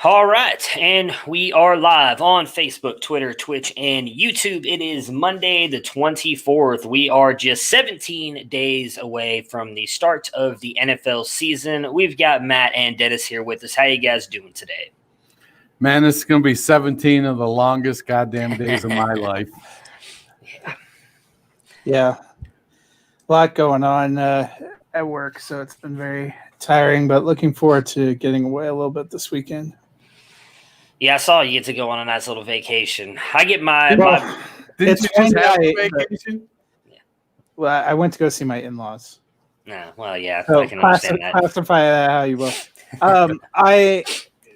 All right, and we are live on Facebook, Twitter, Twitch, and YouTube. It is Monday the 24th. We are just 17 days away from the start of the NFL season. We've got Matt and Dennis here with us. How you guys doing today? Man, this is going to be 17 of the longest goddamn days of my life. Yeah. A lot going on at work, so it's been very tiring, but looking forward to getting away a little bit this weekend. Yeah, I saw you get to go on a nice little vacation. I get Didn't you just have a vacation? Well, I went to go see my in-laws. No, well, yeah, So I can understand that. classify that how you will.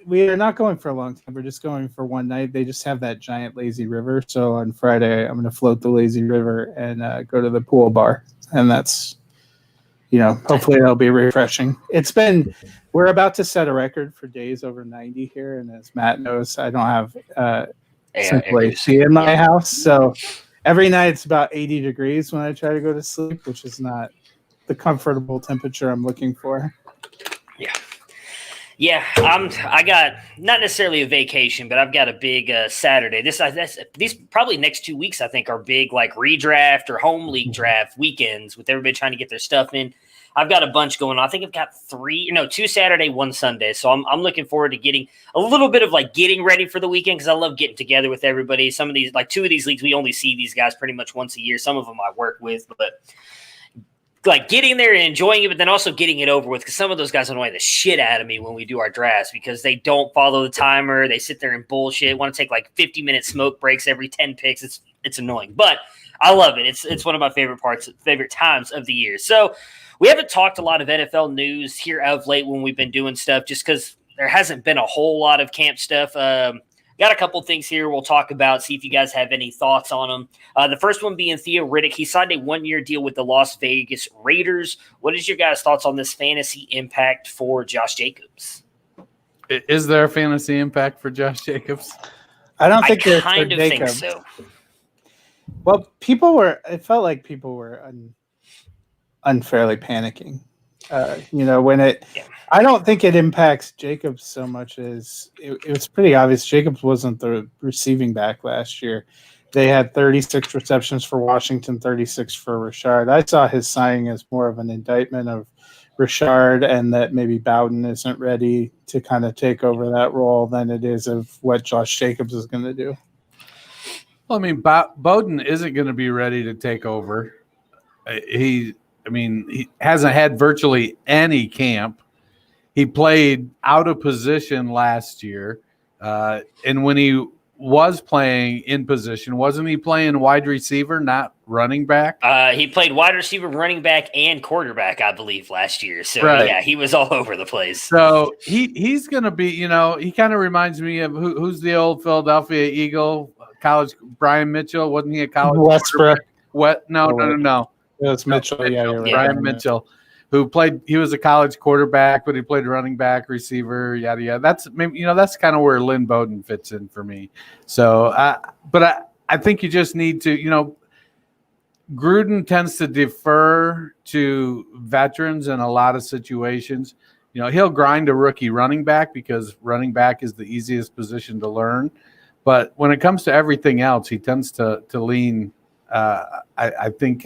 We are not going for a long time. We're just going for one night. They just have that giant lazy river. So on Friday, I'm going to float the lazy river and go to the pool bar. And that's, hopefully that'll be refreshing. We're about to set a record for days over 90 here. And as Matt knows, I don't have central AC in my house. So every night it's about 80 degrees when I try to go to sleep, which is not the comfortable temperature I'm looking for. Yeah, I got not necessarily a vacation, but I've got a big Saturday. These probably next 2 weeks, I think, are big like redraft or home league draft weekends with everybody trying to get their stuff in. I've got a bunch going on. I think I've got 2 Saturday, 1 Sunday. So I'm looking forward to getting a little bit of like getting ready for the weekend because I love getting together with everybody. Some of these, like 2 of these leagues, we only see these guys pretty much once a year. Some of them I work with, but like getting there and enjoying it, but then also getting it over with because some of those guys annoy the shit out of me when we do our drafts because they don't follow the timer. They sit there and bullshit, want to take like 50-minute smoke breaks every 10 picks. It's annoying, but I love it. It's one of my favorite times of the year. So we haven't talked a lot of NFL news here of late when we've been doing stuff just because there hasn't been a whole lot of camp stuff. Got a couple things here we'll talk about, see if you guys have any thoughts on them. The first one being Theo Riddick. He signed a 1-year deal with the Las Vegas Raiders. What is your guys' thoughts on this fantasy impact for Josh Jacobs? Is there a fantasy impact for Josh Jacobs? I don't think there's kind of think so. Well, it felt like people were unfairly panicking. I don't think it impacts Jacobs so much as it was pretty obvious. Jacobs wasn't the receiving back last year. They had 36 receptions for Washington, 36 for Richard. I saw his signing as more of an indictment of Richard and that maybe Bowden isn't ready to kind of take over that role than it is of what Josh Jacobs is going to do. Well, I mean, Bowden isn't going to be ready to take over. He hasn't had virtually any camp. He played out of position last year. And when he was playing in position, wasn't he playing wide receiver, not running back? He played wide receiver, running back, and quarterback, I believe, last year. So, Yeah, he was all over the place. So he's going to be, he kind of reminds me of who's the old Philadelphia Eagle, college, Brian Mitchell. Wasn't he a college? Westbrook. No. It's Mitchell. Yeah, you're right. Brian Mitchell, who he was a college quarterback, but he played running back, receiver, yada yada. That's maybe that's kind of where Lynn Bowden fits in for me. So, but I think you just need to, Gruden tends to defer to veterans in a lot of situations. He'll grind a rookie running back because running back is the easiest position to learn. But when it comes to everything else, he tends to lean, I think,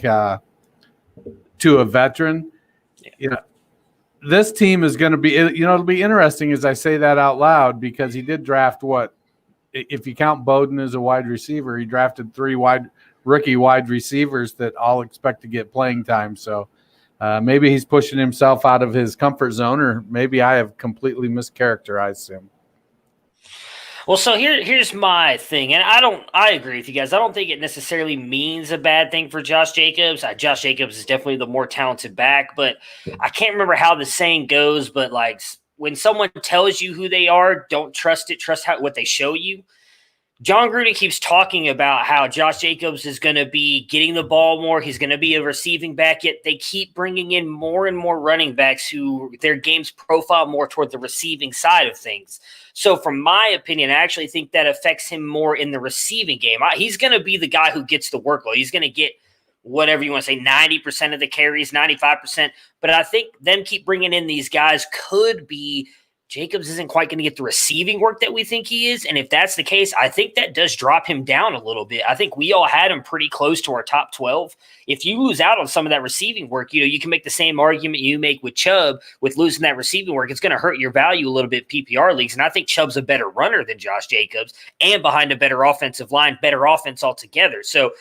to a veteran. This team is going to be, it'll be interesting as I say that out loud because he did draft if you count Bowden as a wide receiver, he drafted 3 rookie wide receivers that all expect to get playing time. So maybe he's pushing himself out of his comfort zone, or maybe I have completely mischaracterized him. Well, so here's my thing, and I agree with you guys. I don't think it necessarily means a bad thing for Josh Jacobs. Josh Jacobs is definitely the more talented back, but I can't remember how the saying goes, but like when someone tells you who they are, don't trust it. Trust what they show you. John Gruden keeps talking about how Josh Jacobs is going to be getting the ball more. He's going to be a receiving back, yet they keep bringing in more and more running backs who their games profile more toward the receiving side of things. So from my opinion, I actually think that affects him more in the receiving game. He's going to be the guy who gets the workload. He's going to get whatever you want to say, 90% of the carries, 95%. But I think them keep bringing in these guys could be Jacobs isn't quite going to get the receiving work that we think he is. And if that's the case, I think that does drop him down a little bit. I think we all had him pretty close to our top 12. If you lose out on some of that receiving work, you can make the same argument you make with Chubb with losing that receiving work. It's going to hurt your value a little bit in PPR leagues. And I think Chubb's a better runner than Josh Jacobs and behind a better offensive line, better offense altogether. So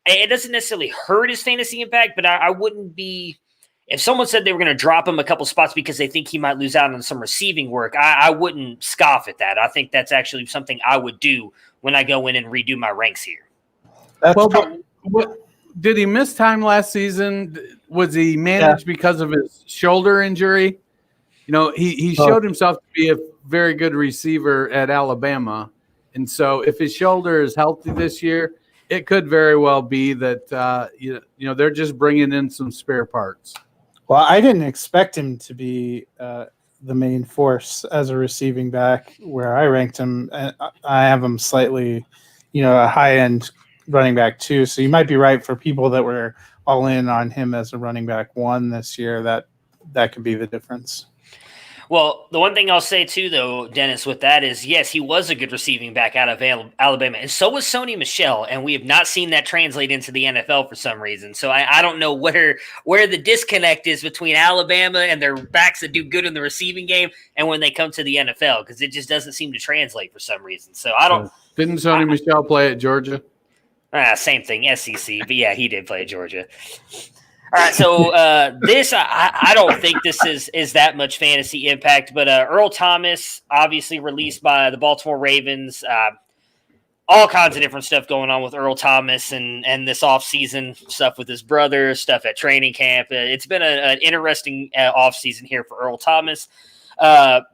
it doesn't necessarily hurt his fantasy impact, but I wouldn't be – if someone said they were going to drop him a couple spots because they think he might lose out on some receiving work, I wouldn't scoff at that. I think that's actually something I would do when I go in and redo my ranks here. Did he miss time last season? Was he managed because of his shoulder injury? He showed himself to be a very good receiver at Alabama. And so if his shoulder is healthy this year, it could very well be that, they're just bringing in some spare parts. Well, I didn't expect him to be the main force as a receiving back where I ranked him. I have him slightly, a high-end running back too. So you might be right for people that were all in on him as a running back 1 this year. That could be the difference. Well, the one thing I'll say too, though, Dennis, with that is, yes, he was a good receiving back out of Alabama, and so was Sony Michel, and we have not seen that translate into the NFL for some reason. So I don't know where the disconnect is between Alabama and their backs that do good in the receiving game and when they come to the NFL, because it just doesn't seem to translate for some reason. So I don't. Didn't Sony Michel play at Georgia? Same thing, SEC, but yeah, he did play at Georgia. All right, so this I don't think this is that much fantasy impact, but Earl Thomas, obviously released by the Baltimore Ravens, all kinds of different stuff going on with Earl Thomas and this offseason stuff with his brother, stuff at training camp. It's been an interesting offseason here for Earl Thomas.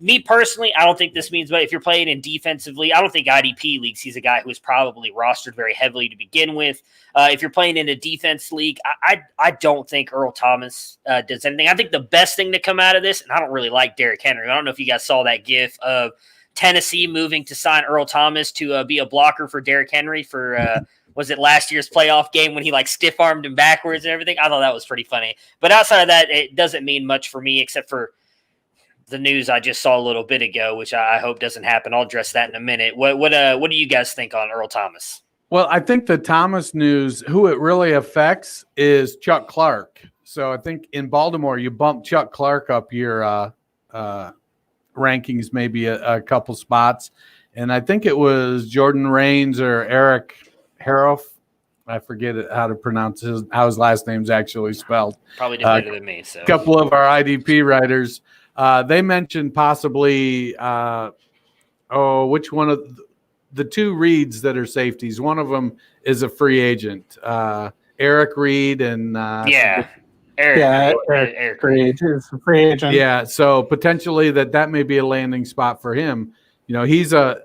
Me personally, I don't think this means, but if you're playing in defensively, I don't think IDP leagues, he's a guy who is probably rostered very heavily to begin with. If you're playing in a defense league, I don't think Earl Thomas does anything. I think the best thing to come out of this, and I don't really like Derrick Henry. I don't know if you guys saw that gif of Tennessee moving to sign Earl Thomas to be a blocker for Derrick Henry for was it last year's playoff game when he stiff armed him backwards and everything? I thought that was pretty funny. But outside of that, it doesn't mean much for me except for the news I just saw a little bit ago, which I hope doesn't happen. I'll address that in a minute. What do you guys think on Earl Thomas? Well, I think the Thomas news, who it really affects is Chuck Clark. So I think in Baltimore, you bump Chuck Clark up your rankings maybe a couple spots. And I think it was Jordan Raines or Eric Haroff. I forget how to pronounce how his last name's actually spelled. Probably did better than me. So a couple of our IDP writers. They mentioned possibly, which one of the two Reeds that are safeties? One of them is a free agent, Eric Reed and Eric Reed is a free agent. Yeah, so potentially that may be a landing spot for him. He's for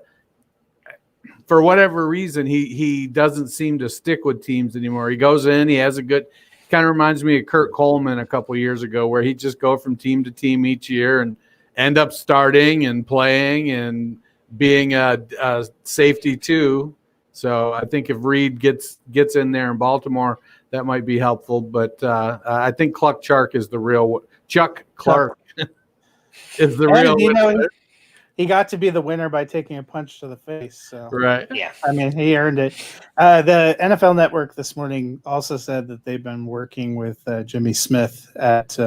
whatever reason he doesn't seem to stick with teams anymore. He goes in, he has a good. Kind of reminds me of Kurt Coleman a couple years ago, where he'd just go from team to team each year and end up starting and playing and being a safety too. So I think if Reed gets in there in Baltimore, that might be helpful. But I think Chuck Clark is the real Chuck Clark is the real. He got to be the winner by taking a punch to the face. So. Right. Yeah. I mean, he earned it. The NFL Network this morning also said that they've been working with Jimmy Smith at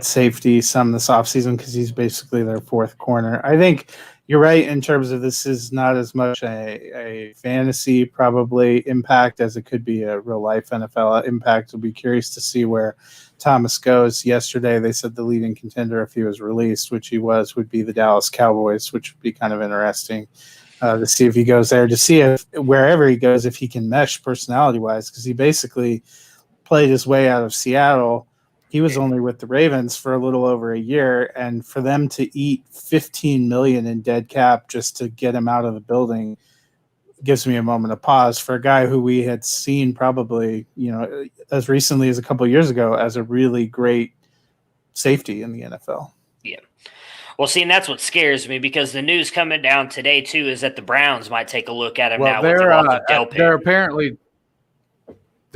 safety some this offseason because he's basically their fourth corner. I think you're right in terms of this is not as much a fantasy probably impact as it could be a real life NFL impact. We'll be curious to see where Thomas goes. Yesterday, they said the leading contender, if he was released, which he was, would be the Dallas Cowboys, which would be kind of interesting to see if he goes there, to see if wherever he goes, if he can mesh personality-wise, because he basically played his way out of Seattle. He was only with the Ravens for a little over a year, and for them to eat $15 million in dead cap just to get him out of the building gives me a moment of pause for a guy who we had seen probably, as recently as a couple of years ago as a really great safety in the NFL. Yeah. Well, see, and that's what scares me because the news coming down today too is that the Browns might take a look at him now. They're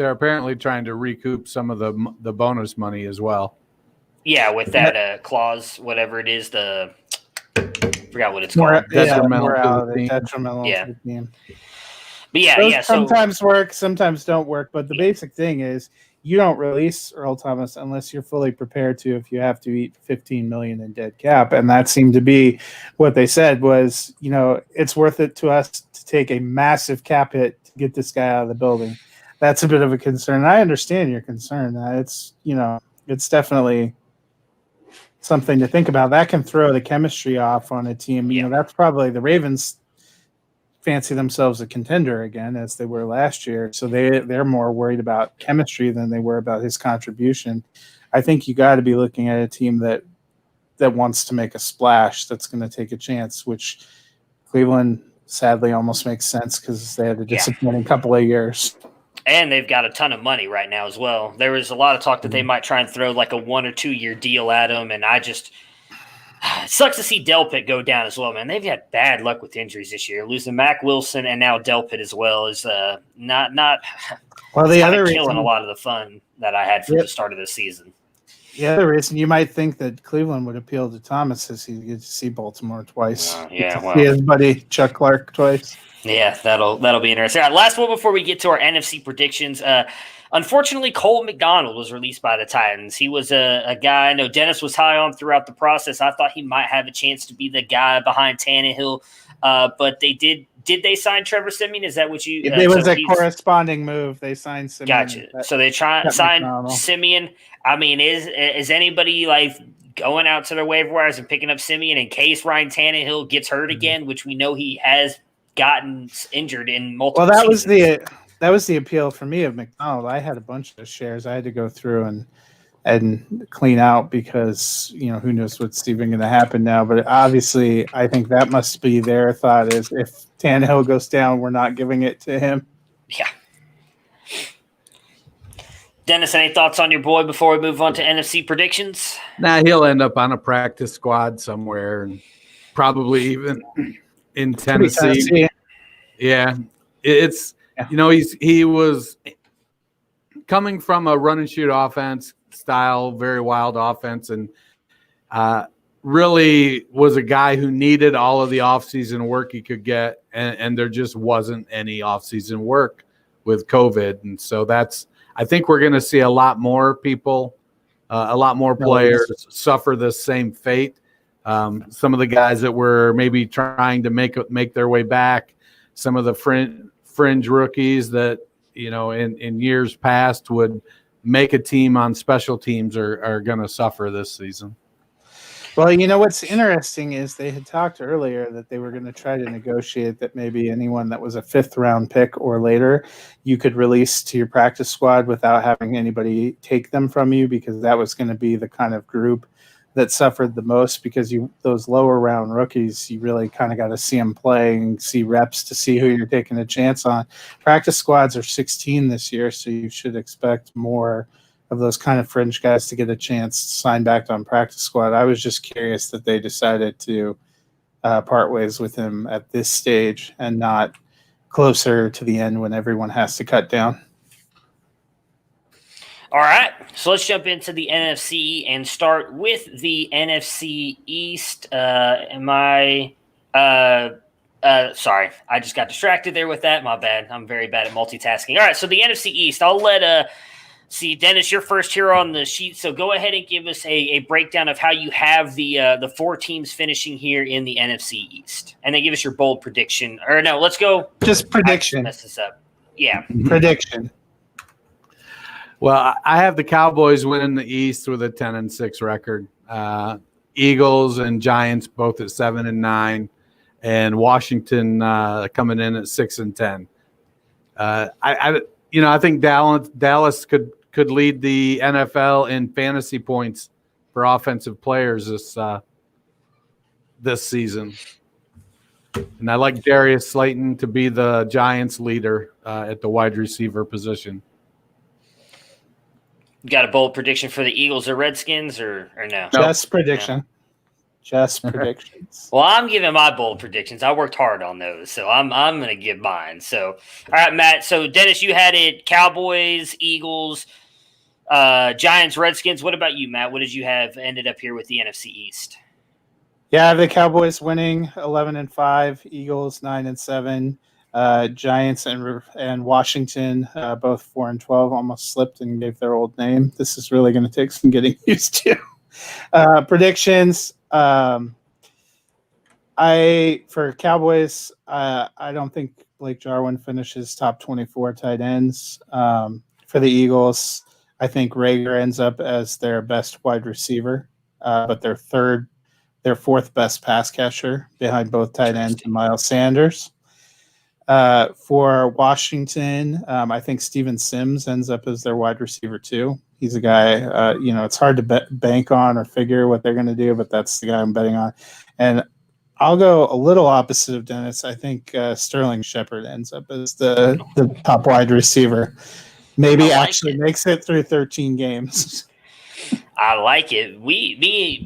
apparently trying to recoup some of the bonus money as well Yeah, with that clause, whatever it is, forgot what it's called. Detrimental to the team. Detrimental Yeah. to the team. But yeah, Those yeah. So sometimes work, sometimes don't work. But the basic thing is you don't release Earl Thomas unless you're fully prepared to, if you have to eat $15 million in dead cap. And that seemed to be what they said was, it's worth it to us to take a massive cap hit to get this guy out of the building. That's a bit of a concern. I understand your concern. It's definitely something to think about. That can throw the chemistry off on a team. That's probably the Ravens fancy themselves a contender again, as they were last year. So they're more worried about chemistry than they were about his contribution. I think you got to be looking at a team that wants to make a splash, that's going to take a chance, which Cleveland sadly almost makes sense because they had a disappointing couple of years. And they've got a ton of money right now as well. There was a lot of talk that they might try and throw like a 1 or 2 year deal at him, and it sucks to see Delpit go down as well, man. They've had bad luck with injuries this year. Losing Mac Wilson and now Delpit as well is not well, the other killing reason, a lot of the fun that I had for the start of the season. The other reason you might think that Cleveland would appeal to Thomas is he gets to see Baltimore twice. See his buddy Chuck Clark twice. Yeah, that'll be interesting. All right, last one before we get to our NFC predictions. Unfortunately, Cole Mcdonald was released by the Titans. He was a guy I know Dennis was high on throughout the process. I thought he might have a chance to be the guy behind Tannehill, but they did. Did they sign Trevor Siemian? Is that what you? It was a corresponding move. They signed Siemian. Gotcha. So they sign Siemian. I mean, is anybody like going out to their waiver wires and picking up Siemian in case Ryan Tannehill gets hurt again, which we know he has gotten injured in multiple seasons? That was the appeal for me of McDonald. I had a bunch of shares I had to go through and clean out because, who knows what's even going to happen now. But obviously, I think that must be their thought is if Tannehill goes down, we're not giving it to him. Yeah. Dennis, any thoughts on your boy before we move on to NFC predictions? Nah, he'll end up on a practice squad somewhere and probably even in Tennessee. Yeah. He was coming from a run and shoot offense style, very wild offense, and really was a guy who needed all of the offseason work he could get, and there just wasn't any offseason work with COVID. And so I think we're going to see a lot more people, a lot more players suffer the same fate. Some of the guys that were maybe trying to make their way back, some of the fringe rookies that, in years past would make a team on special teams are going to suffer this season. Well, what's interesting is they had talked earlier that they were going to try to negotiate that maybe anyone that was a 5th round pick or later, you could release to your practice squad without having anybody take them from you, because that was going to be the kind of group that suffered the most, because those lower round rookies, you really kind of got to see them play and see reps to see who you're taking a chance on. Practice squads are 16 this year, so you should expect more of those kind of fringe guys to get a chance to sign back on practice squad. I was just curious that they decided to part ways with him at this stage and not closer to the end when everyone has to cut down. All right, so let's jump into the NFC and start with the NFC East. Sorry, I just got distracted there with that. My bad. I'm very bad at multitasking. All right, so the NFC East, I'll let Dennis, you're first here on the sheet, so go ahead and give us a breakdown of how you have the 4 teams finishing here in the NFC East, and then give us your bold prediction. Or no, let's go. Just prediction. Mess this up. Yeah, prediction. Well, I have the Cowboys winning the East with a 10-6 record. Eagles and Giants both at 7-9, and Washington coming in at 6-10. I think Dallas could lead the NFL in fantasy points for offensive players this season. And I like Darius Slayton to be the Giants leader at the wide receiver position. You got a bold prediction for the Eagles or Redskins or no? Just prediction. No. Just predictions. Well, I'm giving my bold predictions. I worked hard on those, so I'm going to give mine. So, all right, Matt. So, Dennis, you had it Cowboys, Eagles, Giants, Redskins. What about you, Matt? What did you have ended up here with the NFC East? Yeah, I have the Cowboys winning 11-5, Eagles 9-7, Giants and Washington both 4-12. Almost slipped and gave their old name. This is really going to take some getting used to. Predictions. For Cowboys, I don't think Blake Jarwin finishes top 24 tight ends. For the Eagles, I think Rager ends up as their best wide receiver, but their fourth best pass catcher behind both tight ends and Miles Sanders. For Washington, I think Steven Sims ends up as their wide receiver too. He's a guy, it's hard to bank on or figure what they're going to do, but that's the guy I'm betting on. And I'll go a little opposite of Dennis. I think Sterling Shepard ends up as the top wide receiver. Maybe actually makes it through 13 games. I like it.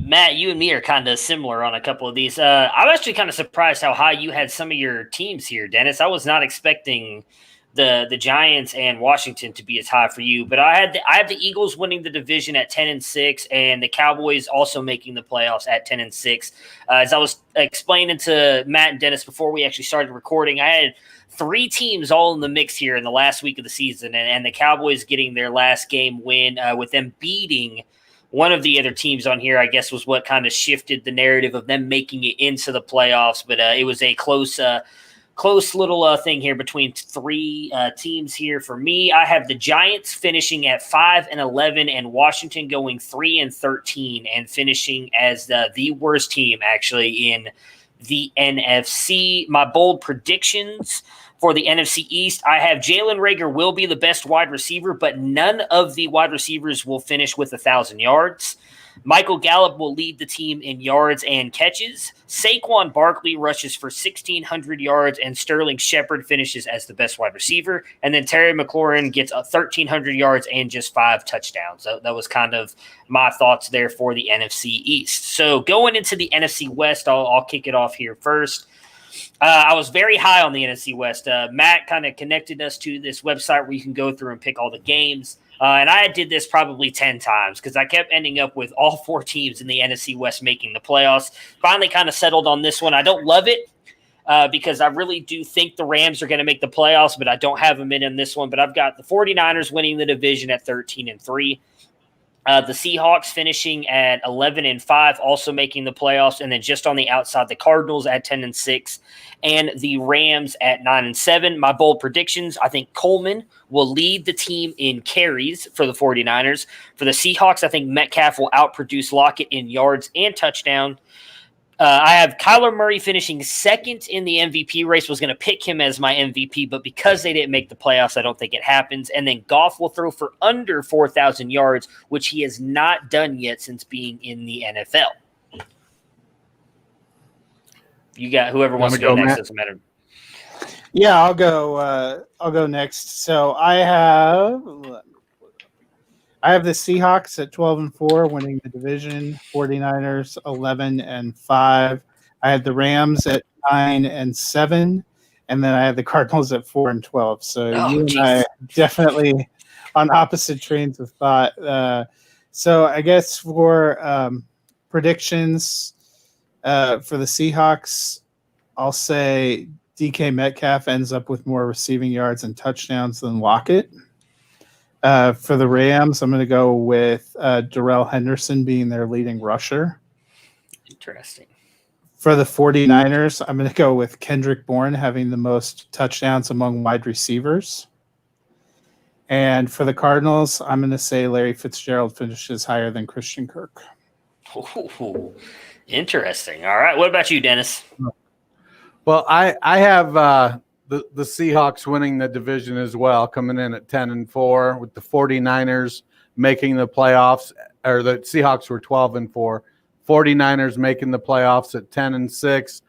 Matt, you and me are kind of similar on a couple of these. I'm actually kind of surprised how high you had some of your teams here, Dennis. I was not expecting the Giants and Washington to be as high for you, but I had the Eagles winning the division at 10-6, and the Cowboys also making the playoffs at 10-6. As I was explaining to Matt and Dennis before we actually started recording, I had 3 teams all in the mix here in the last week of the season, and the Cowboys getting their last game win with them beating one of the other teams on here, I guess, was what kind of shifted the narrative of them making it into the playoffs. But it was a close little thing here between 3 teams here. For me, I have the Giants finishing at 5-11 and Washington going 3-13 and finishing as the worst team actually in the NFC. My bold predictions for the NFC East, I have Jalen Reagor will be the best wide receiver, but none of the wide receivers will finish with 1,000 yards. Michael Gallup will lead the team in yards and catches. Saquon Barkley rushes for 1,600 yards, and Sterling Shepard finishes as the best wide receiver. And then Terry McLaurin gets 1,300 yards and just 5 touchdowns. So that was kind of my thoughts there for the NFC East. So going into the NFC West, I'll kick it off here first. I was very high on the NFC West. Matt kind of connected us to this website where you can go through and pick all the games. And I did this probably 10 times because I kept ending up with all 4 teams in the NFC West making the playoffs. Finally kind of settled on this one. I don't love it because I really do think the Rams are going to make the playoffs, but I don't have them in this one. But I've got the 49ers winning the division at 13-3. The Seahawks finishing at 11-5, also making the playoffs, and then just on the outside, the Cardinals at 10-6, and the Rams at 9-7. My bold predictions: I think Coleman will lead the team in carries for the 49ers. For the Seahawks, I think Metcalf will outproduce Lockett in yards and touchdown. I have Kyler Murray finishing second in the MVP race. Was going to pick him as my MVP, but because they didn't make the playoffs, I don't think it happens. And then Goff will throw for under 4,000 yards, which he has not done yet since being in the NFL. You got whoever wants to go next. Doesn't matter. Yeah, I'll go next. So I have the Seahawks at 12-4, winning the division. 49ers 11-5. I had the Rams at 9-7, and then I had the Cardinals at 4-12. So you and I definitely on opposite trains of thought. So I guess for predictions for the Seahawks, I'll say DK Metcalf ends up with more receiving yards and touchdowns than Lockett. For the Rams, I'm going to go with Darrell Henderson being their leading rusher. Interesting. For the 49ers, I'm going to go with Kendrick Bourne having the most touchdowns among wide receivers. And for the Cardinals, I'm going to say Larry Fitzgerald finishes higher than Christian Kirk. Ooh, interesting. All right. What about you, Dennis? Well, I have the Seahawks winning the division as well, coming in at 10-4, with the 49ers making the playoffs, or the Seahawks were 12-4. 49ers making the playoffs at 10-6.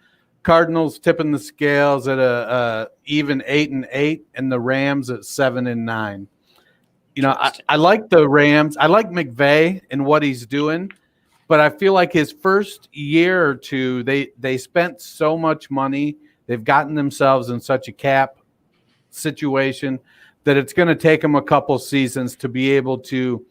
Cardinals tipping the scales at a even 8-8, and the Rams at 7-9. You know, I like the Rams. I like McVay and what he's doing, but I feel like his first year or two, they spent so much money. They've gotten themselves in such a cap situation that it's going to take them a couple seasons to be able to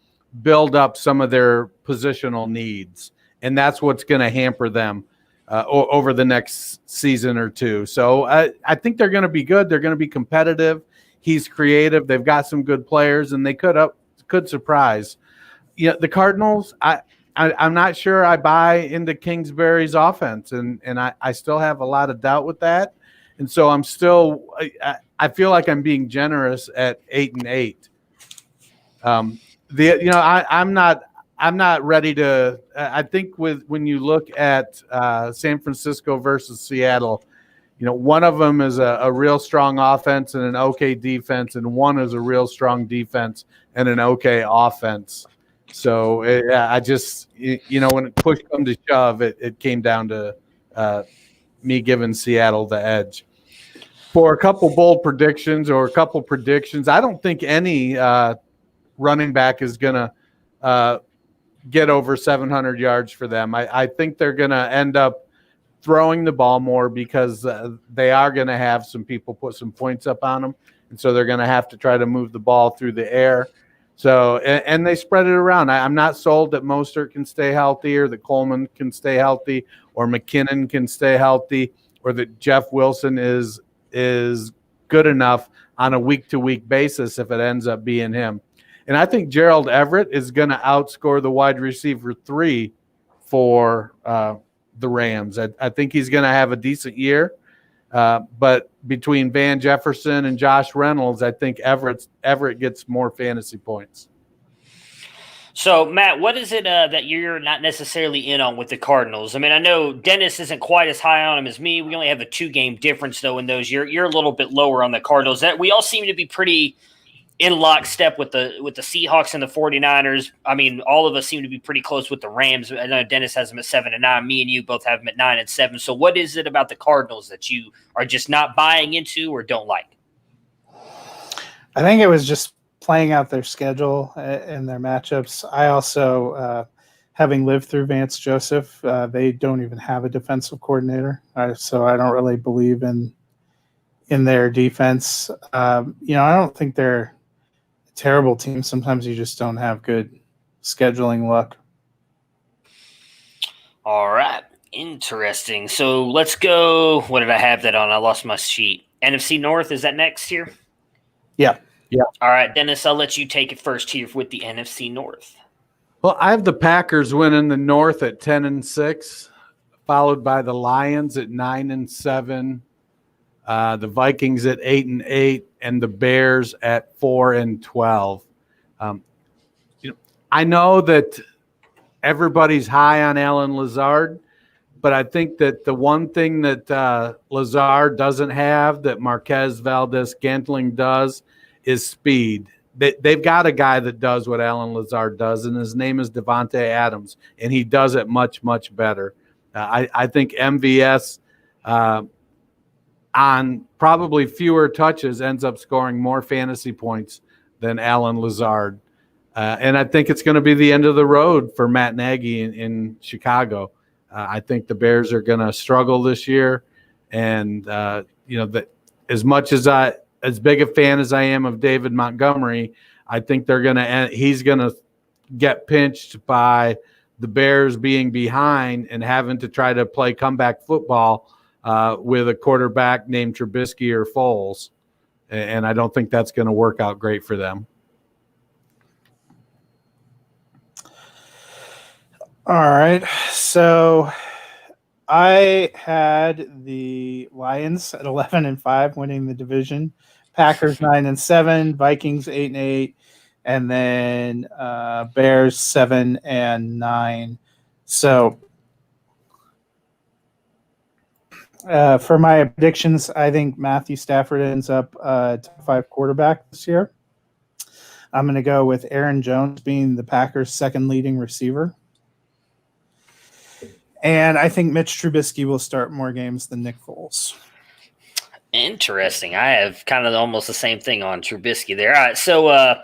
build up some of their positional needs, and that's what's going to hamper them over the next season or two. So I think they're going to be good. They're going to be competitive. He's creative. They've got some good players, and they could surprise. Yeah, the Cardinals, I'm not sure I buy into Kingsbury's offense, and I still have a lot of doubt with that. And so I feel like I'm being generous at 8-8. I'm not ready to. I think when you look at San Francisco versus Seattle, one of them is a real strong offense and an okay defense, and one is a real strong defense and an okay offense. So I just, when it push come to shove, it came down to me giving Seattle the edge. For a couple bold predictions or a couple predictions, I don't think any running back is going to get over 700 yards for them. I think they're going to end up throwing the ball more because they are going to have some people put some points up on them, and so they're going to have to try to move the ball through the air. So, and they spread it around. I'm not sold that Mostert can stay healthy, or that Coleman can stay healthy, or McKinnon can stay healthy, or that Jeff Wilson is good enough on a week-to-week basis if it ends up being him. And I think Gerald Everett is going to outscore the wide receiver 3 for the Rams. I think he's going to have a decent year. But between Van Jefferson and Josh Reynolds, I think Everett gets more fantasy points. So, Matt, what is it that you're not necessarily in on with the Cardinals? I mean, I know Dennis isn't quite as high on them as me. We only have a 2-game difference, though, in those. You're a little bit lower on the Cardinals. We all seem to be pretty in lockstep with the Seahawks and the 49ers. I mean, all of us seem to be pretty close with the Rams. I know Dennis has them at 7-9. Me and you both have them at 9-7. So what is it about the Cardinals that you are just not buying into or don't like? I think it was just playing out their schedule and their matchups. I also, having lived through Vance Joseph, they don't even have a defensive coordinator. So I don't really believe in their defense. I don't think they're terrible team. Sometimes you just don't have good scheduling luck. All right. Interesting. So let's go. What did I have that on? I lost my sheet. NFC North, is that next here? Yeah. All right, Dennis, I'll let you take it first here with the NFC North. Well, I have the Packers winning the North at 10-6, followed by the Lions at 9-7. The Vikings at 8-8, and the Bears at 4-12. I know that everybody's high on Alan Lazard, but I think that the one thing that Lazard doesn't have that Marquez Valdez-Scantling does is speed. They've got a guy that does what Alan Lazard does, and his name is Devontae Adams, and he does it much, much better. I think MVS on probably fewer touches ends up scoring more fantasy points than Alan Lazard. And I think it's going to be the end of the road for Matt Nagy in Chicago. I think the Bears are going to struggle this year. And, that as much as big a fan as I am of David Montgomery, I think he's going to get pinched by the Bears being behind and having to try to play comeback football with a quarterback named Trubisky or Foles. And I don't think that's going to work out great for them. All right. So I had the Lions at 11-5 winning the division, Packers 9-7, Vikings 8-8, and then Bears 7-9. So for my predictions, I think Matthew Stafford ends up top 5 quarterback this year. I'm going to go with Aaron Jones being the Packers' second leading receiver. And I think Mitch Trubisky will start more games than Nick Foles. Interesting. I have kind of almost the same thing on Trubisky there. All right, so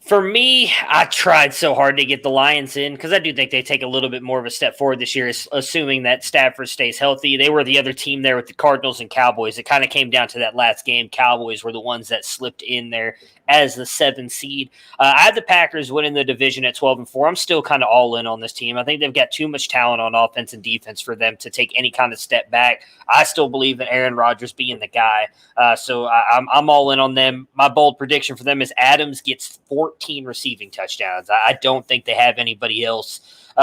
For me, I tried so hard to get the Lions in because I do think they take a little bit more of a step forward this year, assuming that Stafford stays healthy. They were the other team there with the Cardinals and Cowboys. It kind of came down to that last game. Cowboys were the ones that slipped in there as the 7th seed. I had the Packers winning the division at 12-4. I'm still kind of all in on this team. I think they've got too much talent on offense and defense for them to take any kind of step back. I still believe in Aaron Rodgers being the guy. So I'm all in on them. My bold prediction for them is Adams gets 14 receiving touchdowns. I don't think they have anybody else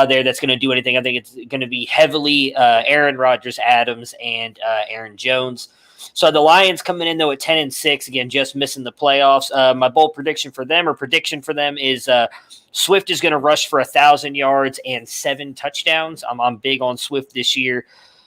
there that's going to do anything. I think it's going to be heavily Aaron Rodgers, Adams, and Aaron Jones. So the Lions coming in, though, at 10-6, again, just missing the playoffs. My bold prediction for them is Swift is going to rush for 1,000 yards and 7 touchdowns. I'm big on Swift this year.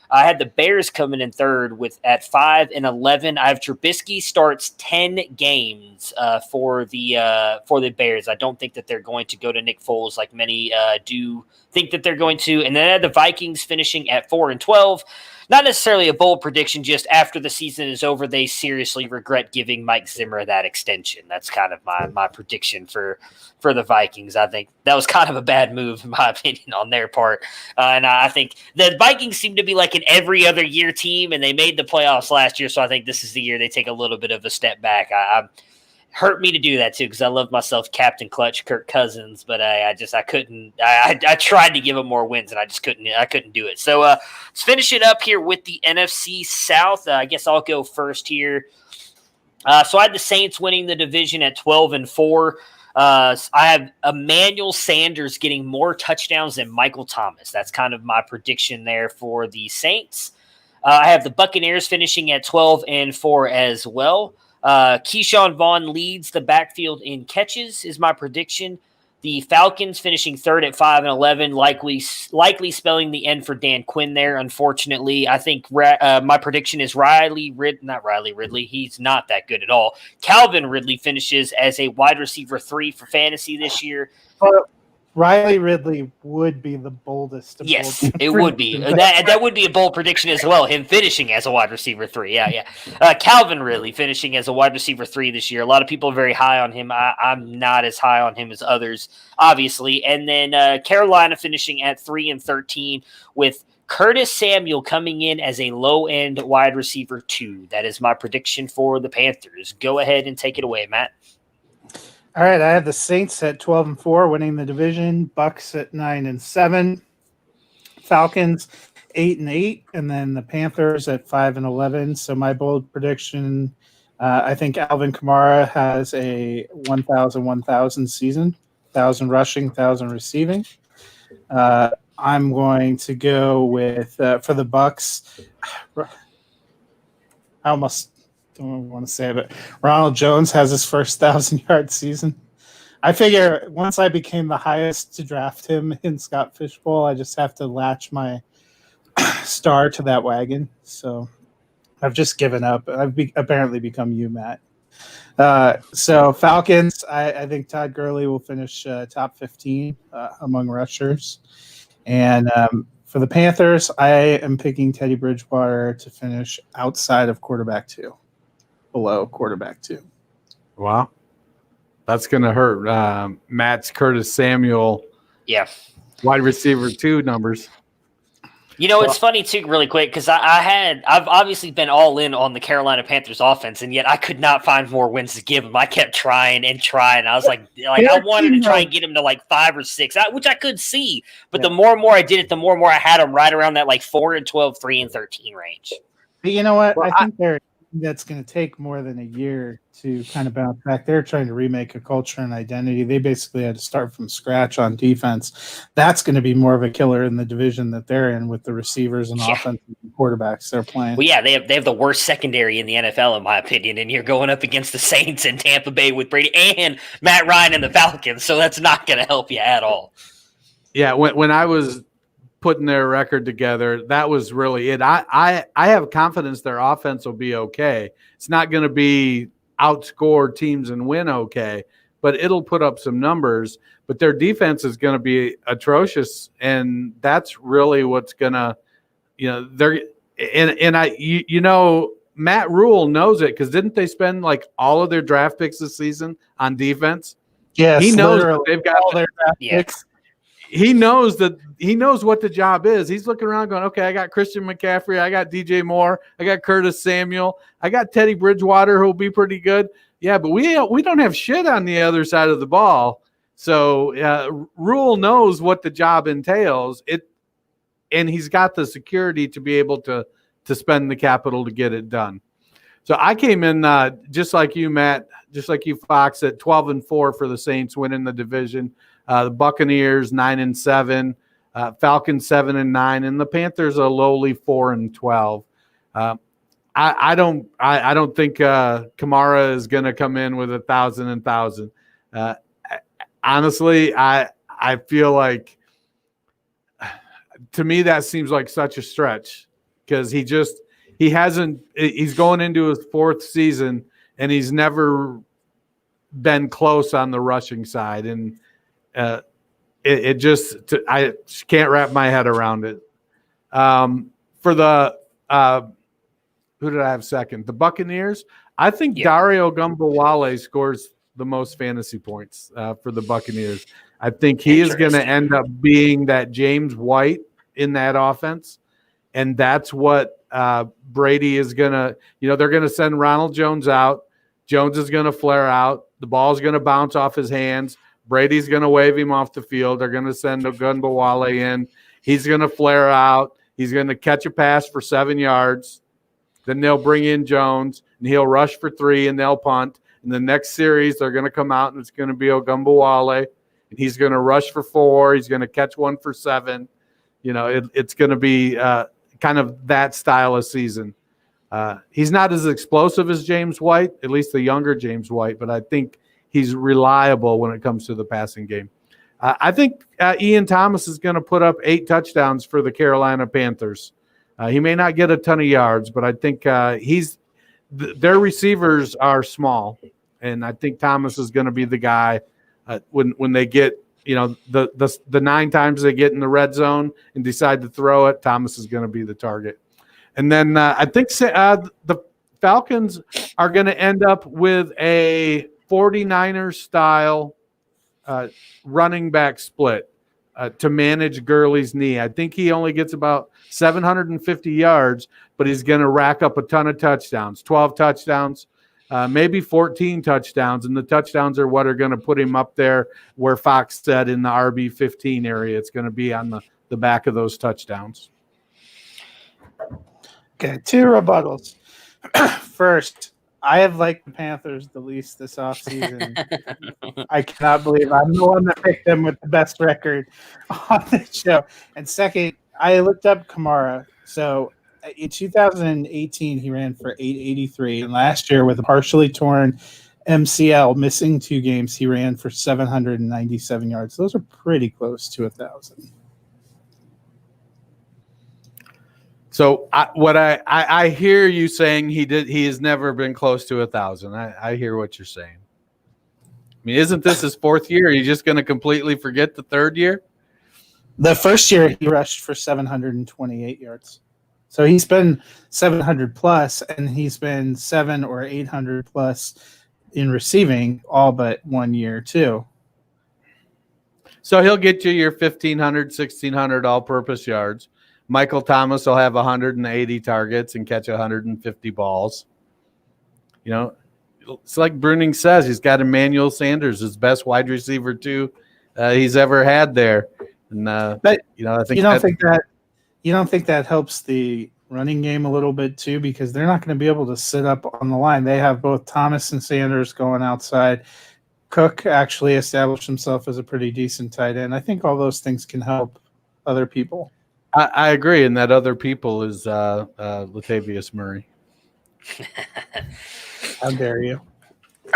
I had the Bears coming in third at 5-11. I have Trubisky starts 10 games for the Bears. I don't think that they're going to go to Nick Foles like many do think that they're going to. And then I had the Vikings finishing at 4-12. Not necessarily a bold prediction, just after the season is over, they seriously regret giving Mike Zimmer that extension. That's kind of my prediction for the Vikings. I think that was kind of a bad move, in my opinion, on their part. And I think the Vikings seem to be like an every other year team, and they made the playoffs last year, so I think this is the year they take a little bit of a step back. Hurt me to do that too because I love myself Captain Clutch Kirk Cousins, but I couldn't. I tried to give him more wins and I just couldn't. I couldn't do it. So let's finish it up here with the NFC South. I guess I'll go first here. So I had the Saints winning the division at 12-4. I have Emmanuel Sanders getting more touchdowns than Michael Thomas. That's kind of my prediction there for the Saints. I have the Buccaneers finishing at 12-4 as well. Keyshawn Vaughn leads the backfield in catches is my prediction. The Falcons finishing third at 5-11, likely spelling the end for Dan Quinn there. Unfortunately, I think my prediction is not Riley Ridley. He's not that good at all. Calvin Ridley finishes as a wide receiver 3 for fantasy this year. Riley Ridley would be the boldest. Yes, it would be. That would be a bold prediction as well, him finishing as a wide receiver 3. Yeah. Calvin Ridley finishing as a wide receiver 3 this year. A lot of people are very high on him. I'm not as high on him as others, obviously. And then Carolina finishing at 3-13 with Curtis Samuel coming in as a low-end wide receiver 2. That is my prediction for the Panthers. Go ahead and take it away, Matt. All right, I have the Saints at 12-4, winning the division. Bucks at 9-7. Falcons 8-8, and then the Panthers at 5-11. So my bold prediction, I think Alvin Kamara has a 1,000 season, 1,000 rushing, 1,000 receiving. I'm going to go with for the Bucks. I almost don't want to say it, but Ronald Jones has his first 1,000-yard season. I figure once I became the highest to draft him in Scott Fishbowl, I just have to latch my star to that wagon. So I've just given up. I've apparently become you, Matt. So Falcons, I think Todd Gurley will finish top 15 among rushers. And for the Panthers, I am picking Teddy Bridgewater to finish outside of quarterback 2. Below quarterback 2. Wow. That's going to hurt Matt's Curtis Samuel. Yeah. Wide receiver 2 numbers. It's funny too, really quick, because I've obviously been all in on the Carolina Panthers offense, and yet I could not find more wins to give them. I kept trying and trying. I was like I wanted to try and get them to like 5 or 6, which I could see. But the more and more I did it, the more and more I had them right around that like 4-12, 3-13 range. But you know what? Well, I think that's going to take more than a year to kind of bounce back. They're trying to remake a culture and identity. They basically had to start from scratch on defense. That's going to be more of a killer in the division that they're in with the receivers and offensive quarterbacks they're playing. Well, yeah, they have the worst secondary in the NFL, in my opinion, and you're going up against the Saints and Tampa Bay with Brady and Matt Ryan and the Falcons, so that's not going to help you at all. Yeah, when I was putting their record together, that was really it. I have confidence their offense will be okay. It's not going to be outscore teams and win okay, but it'll put up some numbers. But their defense is going to be atrocious, and that's really what's going to, they're Matt Rule knows it because didn't they spend like all of their draft picks this season on defense? Yes, he knows literally they've got all their draft picks. He knows what the job is. He's looking around going, okay, I got Christian McCaffrey, I got DJ Moore, I got Curtis Samuel, I got Teddy Bridgewater, who'll be pretty good. Yeah, but we don't have shit on the other side of the ball. So Rule knows what the job entails. And he's got the security to be able to spend the capital to get it done. So I came in just like you, Matt, just like you, Fox, at 12-4 for the Saints winning the division. The Buccaneers 9-7, Falcons 7-9, and the Panthers a lowly 4-12. I don't think Kamara is going to come in with 1,000. Honestly, I feel like, to me, that seems like such a stretch because he's going into his fourth season and he's never been close on the rushing side. And I can't wrap my head around it. For the, who did I have second? The Buccaneers. I think Dario Gumbawale scores the most fantasy points for the Buccaneers. I think he is going to end up being that James White in that offense. And that's what Brady is going to, they're going to send Ronald Jones out. Jones is going to flare out. The ball is going to bounce off his hands. Brady's going to wave him off the field. They're going to send Ogunbowale in. He's going to flare out. He's going to catch a pass for 7 yards. Then they'll bring in Jones, and he'll rush for 3, and they'll punt. In the next series, they're going to come out, and it's going to be Ogunbowale, and he's going to rush for 4. He's going to catch 1 for 7. It's going to be kind of that style of season. He's not as explosive as James White, at least the younger James White, but I think he's reliable when it comes to the passing game. I think Ian Thomas is going to put up 8 touchdowns for the Carolina Panthers. He may not get a ton of yards, but I think their receivers are small, and I think Thomas is going to be the guy when they get the 9 times they get in the red zone and decide to throw it. Thomas is going to be the target. And then I think the Falcons are going to end up with a 49ers style running back split to manage Gurley's knee. I think he only gets about 750 yards, but he's going to rack up a ton of touchdowns, 12 touchdowns, maybe 14 touchdowns. And the touchdowns are what are going to put him up there where Fox said in the RB15 area. It's going to be on the back of those touchdowns. Okay, 2 rebuttals. First, I have liked the Panthers the least this offseason. I cannot believe I'm the one that picked them with the best record on the show. And second, I looked up Kamara. So in 2018, he ran for 883. And last year, with a partially torn MCL, missing 2 games, he ran for 797 yards. Those are pretty close to 1,000. So I hear you saying he has never been close to 1,000. I hear what you're saying. I mean, isn't this his 4th year? Are you just going to completely forget the 3rd year? The first year he rushed for 728 yards. So he's been 700 plus, and he's been 700 or 800 plus in receiving all but 1 year too. So he'll get you your 1,500, 1,600 all-purpose yards. Michael Thomas will have 180 targets and catch 150 balls. It's like Bruning says, he's got Emmanuel Sanders, his best wide receiver too he's ever had there. And but I think you don't think that helps the running game a little bit too, because they're not going to be able to sit up on the line. They have both Thomas and Sanders going outside. Cook actually established himself as a pretty decent tight end. I think all those things can help other people. I agree, and that other people is Latavius Murray. How dare you?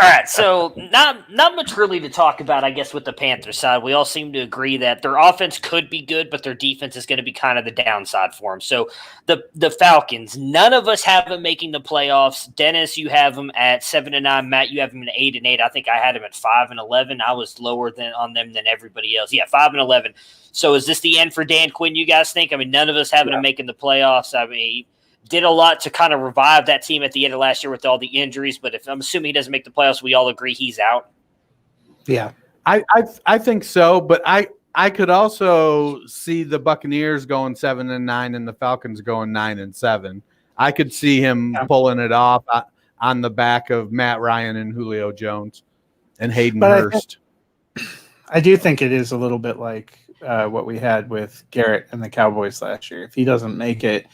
All right, so not much really to talk about, I guess, with the Panthers side. We all seem to agree that their offense could be good, but their defense is going to be kind of the downside for them. So the Falcons, none of us have them making the playoffs. Dennis, you have them at 7-9. Matt, you have them at 8-8. I think I had them at 5-11. I was lower on them than everybody else. Yeah, 5-11. So is this the end for Dan Quinn, you guys think? I mean, none of us having them making the playoffs. I mean, did a lot to kind of revive that team at the end of last year with all the injuries, but if I'm assuming he doesn't make the playoffs, we all agree he's out. Yeah. I think so, but I could also see the Buccaneers going 7-9 and the Falcons going 9-7. I could see him pulling it off on the back of Matt Ryan and Julio Jones and Hayden Hurst. I do think it is a little bit like what we had with Garrett and the Cowboys last year. If he doesn't make it,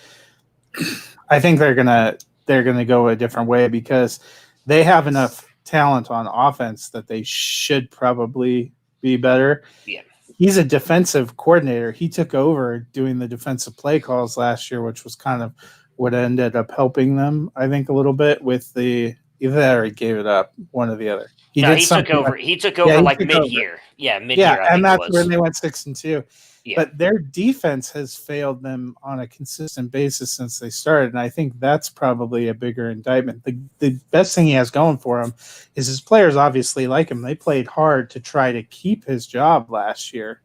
I think they're gonna go a different way because they have enough talent on offense that they should probably be better. Yeah. He's a defensive coordinator. He took over doing the defensive play calls last year, which was kind of what ended up helping them, I think, a little bit with the either that or he gave it up, one or the other. He took over. He took over like mid-year. Yeah, mid-year. Yeah, and that's when they went 6-2. Yeah. But their defense has failed them on a consistent basis since they started, and I think that's probably a bigger indictment. The best thing he has going for him is his players obviously like him. They played hard to try to keep his job last year,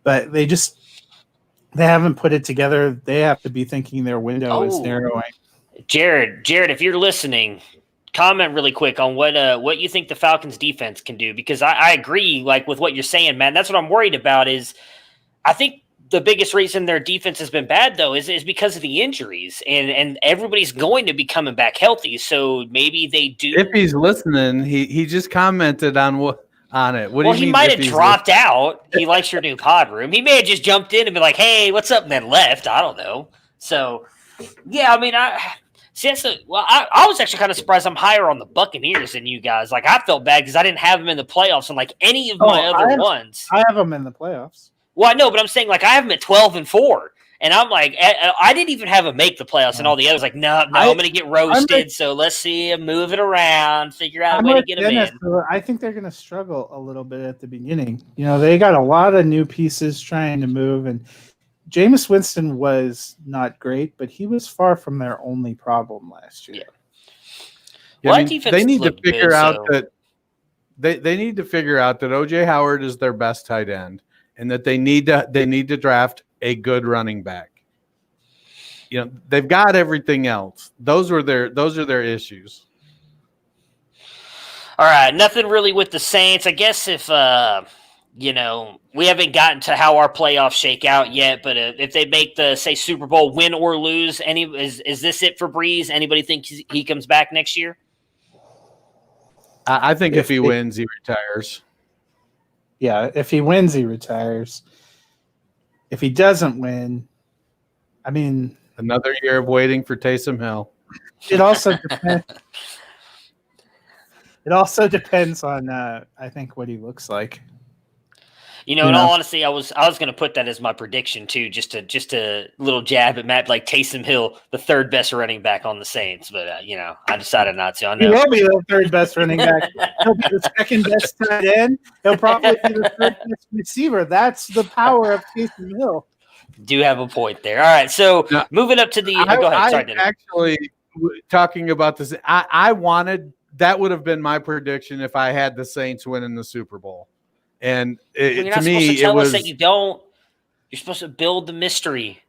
but they haven't put it together. They have to be thinking their window is narrowing. Jared, if you're listening, comment really quick on what you think the Falcons defense can do, because I agree like with what you're saying, man. That's what I'm worried about is I think the biggest reason their defense has been bad though is because of the injuries and everybody's going to be coming back healthy. So maybe they do. If he's listening, he just commented on it. What do you mean? He might have dropped out. He likes your new pod room. He may have just jumped in and been like, "Hey, what's up?" and then left. I don't know. So yeah, I mean, I was actually kind of surprised I'm higher on the Buccaneers than you guys. Like, I felt bad because I didn't have them in the playoffs and like any of my other ones. I have them in the playoffs. Well, I know, but I'm saying like I have them at 12-4, and I'm like, I didn't even have them make the playoffs, and all the others like, no, I'm going to get roasted. So let's see him move it around, figure out a way to get them in. I think they're going to struggle a little bit at the beginning. You know, they got a lot of new pieces trying to move, and Jameis Winston was not great, but he was far from their only problem last year. Yeah. I mean, they need to figure out that they need to figure out that O.J. Howard is their best tight end, and that they need to draft a good running back. You know, they've got everything else. Those are their issues. All right, nothing really with the Saints. I guess if we haven't gotten to how our playoffs shake out yet, but if they make the Super Bowl, win or lose, is this it for Breeze? Anybody think he comes back next year? I think if he wins, he retires. Yeah, if he wins, he retires. If he doesn't win, I mean, another year of waiting for Taysom Hill. It also depends. It also depends on, I think, what he looks like. In all honesty, I was going to put that as my prediction too, just a little jab at Matt, like Taysom Hill, the third best running back on the Saints. But I decided not to. I know. He will be the third best running back. He'll be the second best tight end. He'll probably be the third best receiver. That's the power of Taysom Hill. Do have a point there. All right, so moving up to the. Go ahead. Sorry, Dennis. Actually, talking about this, I wanted that would have been my prediction if I had the Saints winning the Super Bowl. And you're not supposed to tell us that you don't. You're supposed to build the mystery.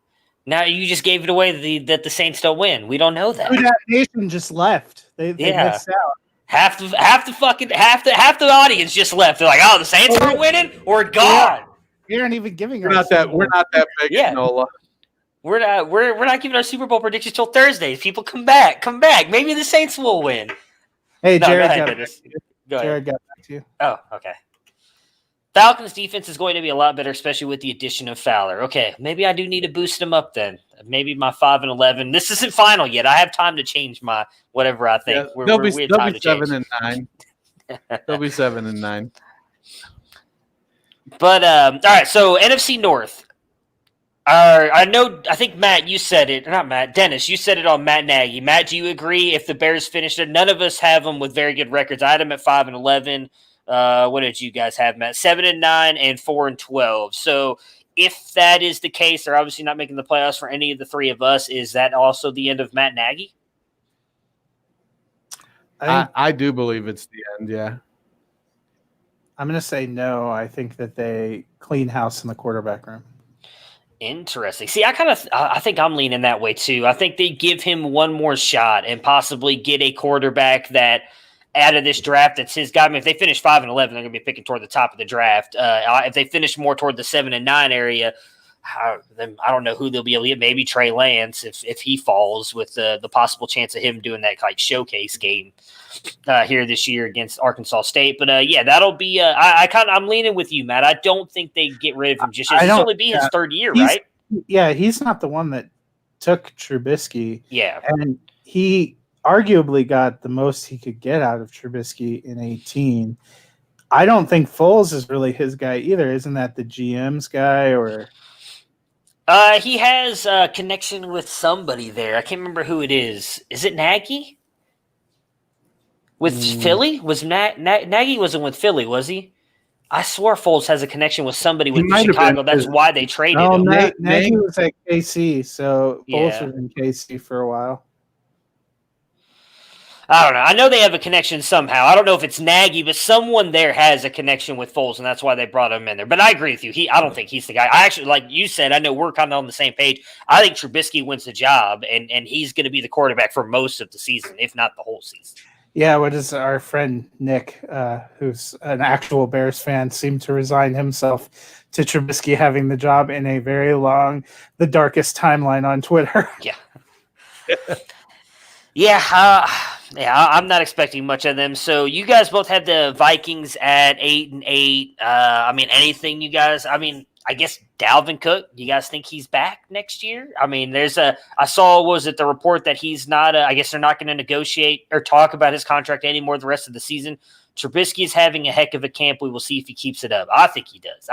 Now you just gave it away that the Saints don't win. We don't know that. That nation just left. They missed out. Half the audience just left. They're like, "Oh, the Saints are winning. We're gone." We aren't even giving. We're not that big. Yeah. Nola. We're not giving our Super Bowl predictions till Thursdays. People come back. Maybe the Saints will win. Hey, Jared, go ahead. Jared got back to you. Oh, okay. Falcons defense is going to be a lot better, especially with the addition of Fowler. Okay, maybe I do need to boost them up then. Maybe my 5-11. This isn't final yet. I have time to change my whatever I think. Yeah, they'll be 7-9. They'll be 7-9. But all right, so NFC North. I think Matt, you said it. Not Matt, Dennis, you said it on Matt Nagy. Matt, do you agree if the Bears finished it? None of us have them with very good records. I had them at 5-11. What did you guys have, Matt? 7-9 and 4-12. So if that is the case, they're obviously not making the playoffs for any of the three of us. Is that also the end of Matt Nagy? I do believe it's the end. Yeah. I'm going to say no. I think that they clean house in the quarterback room. Interesting. See, I think I'm leaning that way too. I think they give him one more shot and possibly get a quarterback that out of this draft that's his guy. I mean, if they finish 5-11, they're going to be picking toward the top of the draft. If they finish more toward the 7 and 9 area, then I don't know who they'll be able to get. Maybe Trey Lance if he falls, with the possible chance of him doing that like showcase game here this year against Arkansas State. But yeah, that'll be. I'm leaning with you, Matt. I don't think they get rid of him just yet. This will only be his third year, right? Yeah, he's not the one that took Trubisky. Yeah, and he arguably got the most he could get out of Trubisky in 18. I don't think Foles is really his guy either. Isn't that the GM's guy? Or he has a connection with somebody there. I can't remember who it is. Is it Nagy? With Philly? Was Nagy wasn't with Philly, was he? I swore Foles has a connection with somebody with Chicago. That's why they traded him. Nagy was at KC, so Foles was in KC for a while. I don't know. I know they have a connection somehow. I don't know if it's Nagy, but someone there has a connection with Foles, and that's why they brought him in there. But I agree with you. I don't think he's the guy. I actually, like you said, I know we're kind of on the same page. I think Trubisky wins the job, and he's going to be the quarterback for most of the season, if not the whole season. Yeah, what does our friend Nick, who's an actual Bears fan, seem to resign himself to Trubisky having the job in a very long, the darkest timeline on Twitter. Yeah. Yeah, I'm not expecting much of them. So you guys both have the Vikings at 8-8. I mean, anything you guys? I mean, I guess Dalvin Cook. You guys think he's back next year? I mean, I saw the report that he's not. I guess they're not going to negotiate or talk about his contract anymore the rest of the season. Trubisky is having a heck of a camp. We will see if he keeps it up. I think he does.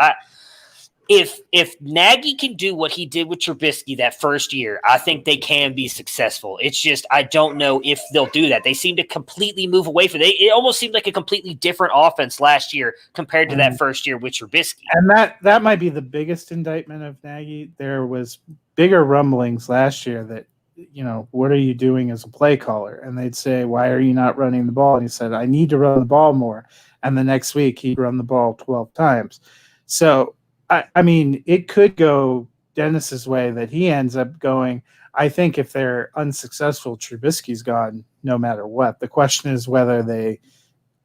If Nagy can do what he did with Trubisky that first year, I think they can be successful. It's just I don't know if they'll do that. They seem to completely move away from it. It almost seemed like a completely different offense last year compared to that first year with Trubisky. And that might be the biggest indictment of Nagy. There was bigger rumblings last year that, what are you doing as a play caller? And they'd say, why are you not running the ball? And he said, I need to run the ball more. And the next week he'd run the ball 12 times. So, I mean, it could go Dennis's way that he ends up going. I think if they're unsuccessful, Trubisky's gone no matter what. The question is whether they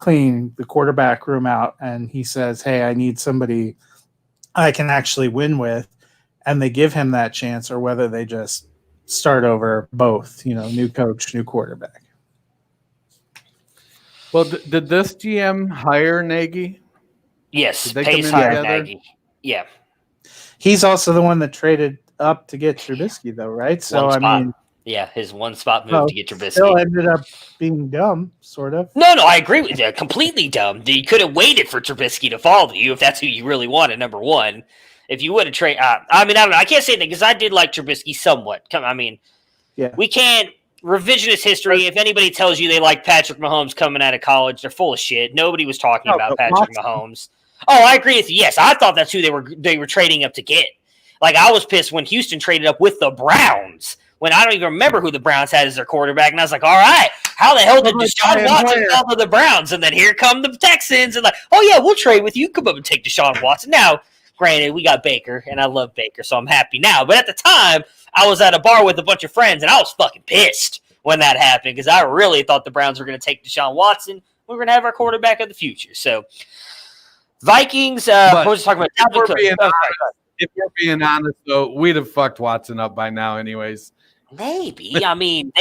clean the quarterback room out and he says, hey, I need somebody I can actually win with, and they give him that chance, or whether they just start over both, new coach, new quarterback. Well, did this GM hire Nagy? Yes, Pace hired Nagy. Yeah. He's also the one that traded up to get Trubisky, though, right? So, yeah, his one spot move to get Trubisky. Still ended up being dumb, sort of. No, I agree with you. Completely dumb. You could have waited for Trubisky to fall to you if that's who you really wanted, number one. If you would have traded, I don't know. I can't say that because I did like Trubisky somewhat. We can't. Revisionist history, if anybody tells you they like Patrick Mahomes coming out of college, they're full of shit. Nobody was talking about Patrick Mahomes. Oh, I agree with you. Yes, I thought that's who they were trading up to get. Like, I was pissed when Houston traded up with the Browns, when I don't even remember who the Browns had as their quarterback. And I was like, all right, how the hell did Deshaun Watson fall to the Browns? And then here come the Texans and like, oh, yeah, we'll trade with you. Come up and take Deshaun Watson. Now, granted, we got Baker, and I love Baker, so I'm happy now. But at the time, I was at a bar with a bunch of friends, and I was fucking pissed when that happened because I really thought the Browns were going to take Deshaun Watson. We were going to have our quarterback of the future. So, Vikings, we're just talking about if we're being honest, though, we'd have fucked Watson up by now anyways. Maybe. I mean,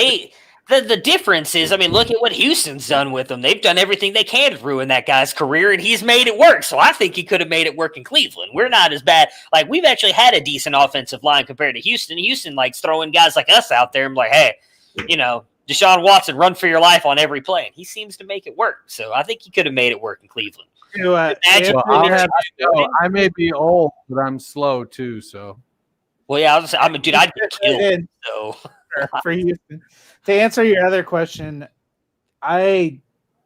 the difference is, look at what Houston's done with him. They've done everything they can to ruin that guy's career, and he's made it work. So I think he could have made it work in Cleveland. We're not as bad. Like, we've actually had a decent offensive line compared to Houston. Houston likes throwing guys like us out there and like, hey, Deshaun Watson, run for your life on every play. And he seems to make it work. So I think he could have made it work in Cleveland. I may be old, but I'm slow too. So, well, yeah, I'd get killed. So, for Houston, to answer your other question, I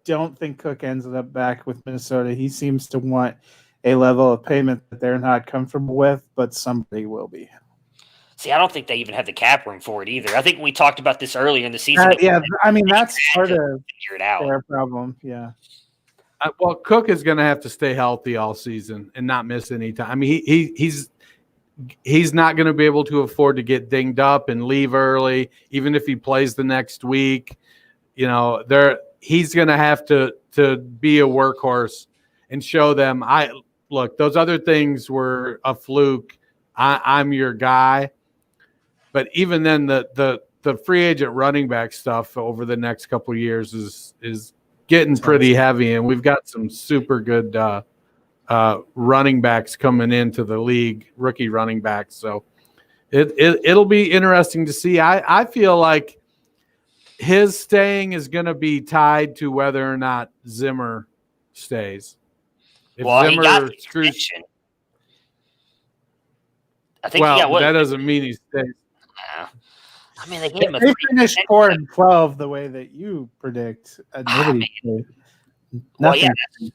don't think Cook ends up back with Minnesota. He seems to want a level of payment that they're not comfortable with, but somebody will be. See, I don't think they even have the cap room for it either. I think we talked about this earlier in the season. That's part of their problem. Yeah. Well, Cook is going to have to stay healthy all season and not miss any time. He's not going to be able to afford to get dinged up and leave early, even if he plays the next week. he's going to have to be a workhorse and show them, look, those other things were a fluke. I'm your guy. But even then, the free agent running back stuff over the next couple of years is getting pretty heavy, and we've got some super good running backs coming into the league, rookie running backs. So it'll be interesting to see. I feel like his staying is going to be tied to whether or not Zimmer stays. If Zimmer he got the extension. I think that doesn't mean he stays. I mean, they gave him they finished 4-12 the way that you predict. Well, yeah,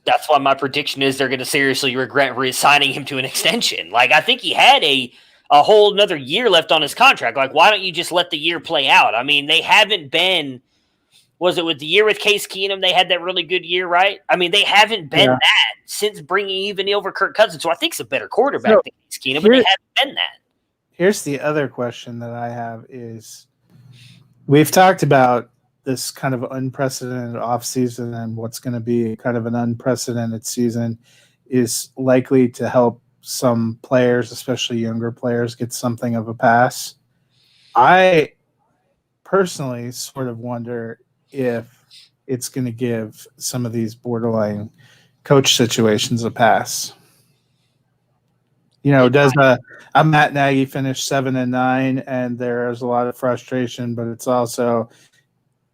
that's why my prediction is they're going to seriously regret resigning him to an extension. Like, I think he had a whole another year left on his contract. Like, why don't you just let the year play out? I mean, they haven't been. Was it with the year with Case Keenum? They had that really good year, right? I mean, they haven't been that since bringing even over Kirk Cousins. So I think it's a better quarterback than Case Keenum, but they haven't been that. Here's the other question that I have is we've talked about this kind of unprecedented offseason, and what's going to be kind of an unprecedented season is likely to help some players, especially younger players, get something of a pass. I personally sort of wonder if it's going to give some of these borderline coach situations a pass. Does a Matt Nagy finish 7-9, and there's a lot of frustration, but it's also,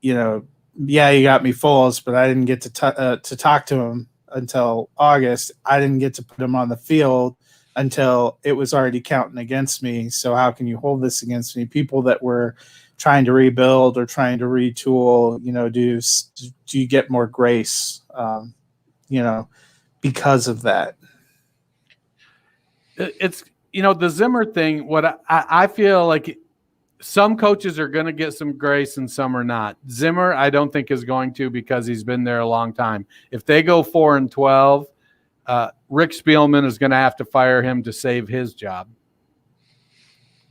you got me Foles, but I didn't get to talk to him until August. I didn't get to put him on the field until it was already counting against me. So how can you hold this against me? People that were trying to rebuild or trying to retool, do you get more grace, because of that? It's, the Zimmer thing, what I feel like some coaches are going to get some grace and some are not. Zimmer, I don't think is going to, because he's been there a long time. If they go 4-12, Rick Spielman is going to have to fire him to save his job.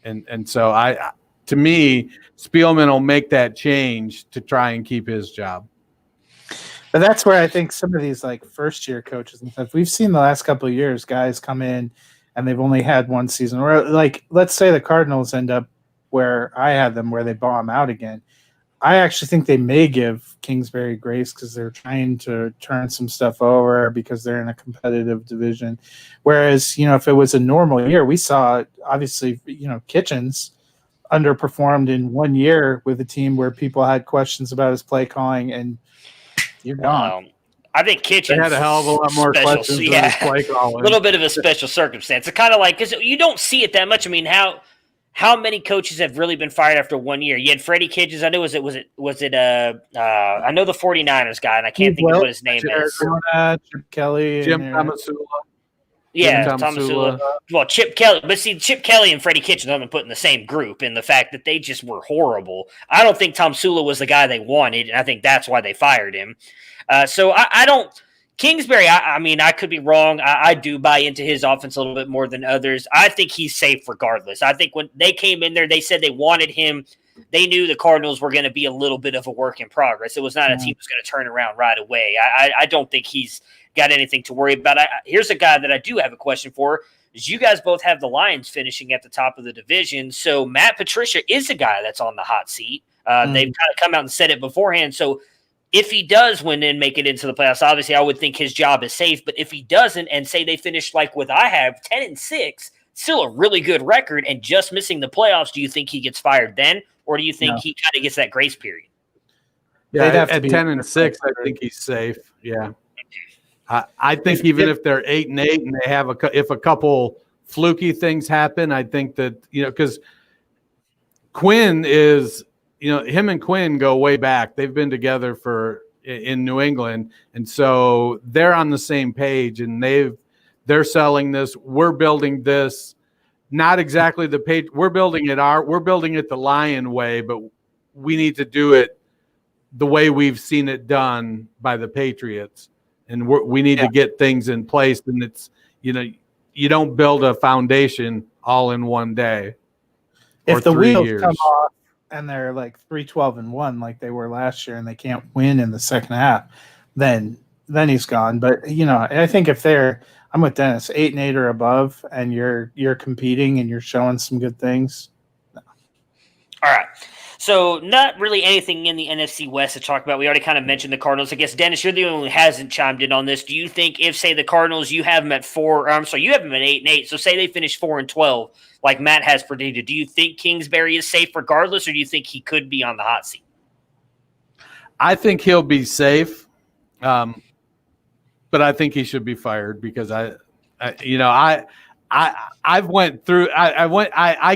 And so to me, Spielman will make that change to try and keep his job. But that's where I think some of these like first year coaches and stuff, we've seen the last couple of years, guys come in and they've only had one season. Or like, let's say the Cardinals end up where I had them, where they bomb out again. I actually think they may give Kingsbury grace because they're trying to turn some stuff over because they're in a competitive division. Whereas, if it was a normal year, we saw obviously, Kitchens underperformed in 1 year with a team where people had questions about his play calling, and you're gone. I think Kitchens had a hell of a lot more questions than his play calling. A little bit of a special circumstance. It's kind of like, because you don't see it that much. I mean, how many coaches have really been fired after 1 year? You had Freddie Kitchens. I know was it I know the 49ers guy, and I can't think of what his name is. Chip Kelly, Jim Thomasula. Yeah, Thomasula. Well, Chip Kelly. But see, Chip Kelly and Freddie Kitchens have been put in the same group in the fact that they just were horrible. I don't think Thomasula was the guy they wanted, and I think that's why they fired him. So I don't – Kingsbury, I mean, I could be wrong. I do buy into his offense a little bit more than others. I think he's safe regardless. I think when they came in there, they said they wanted him. They knew the Cardinals were going to be a little bit of a work in progress. It was not a team that was going to turn around right away. I don't think he's got anything to worry about. Here's a guy that I do have a question for. Is you guys both have the Lions finishing at the top of the division. So Matt Patricia is a guy that's on the hot seat. They've kind of come out and said it beforehand. So if he does win and make it into the playoffs, obviously I would think his job is safe. But if he doesn't, and say they finish like what I have, 10-6, still a really good record and just missing the playoffs, do you think he gets fired then? Or do you think he kind of gets that grace period? Yeah, at 10-6, I think he's safe. Yeah. I think even if they're 8-8 and they have if a couple fluky things happen, I think that, because Quinn is, him and Quinn go way back. They've been together in New England. And so they're on the same page, and they're selling this. We're building this, not exactly the page. We're building it the Lion way, but we need to do it the way we've seen it done by the Patriots. And we need to get things in place. And it's, you don't build a foundation all in one day. If the wheels come off and they're like 3-12-1 like they were last year, and they can't win in the second half, then he's gone. But I think if I'm with Dennis, 8-8 or above, and you're competing and you're showing some good things. All right. So not really anything in the NFC West to talk about. We already kind of mentioned the Cardinals. I guess, Dennis, you're the only one who hasn't chimed in on this. Do you think if, say, the Cardinals, you have them at you have them at 8-8, so say they finish 4-12, like Matt has predicted, do you think Kingsbury is safe regardless, or do you think he could be on the hot seat? I think he'll be safe, but I think he should be fired because I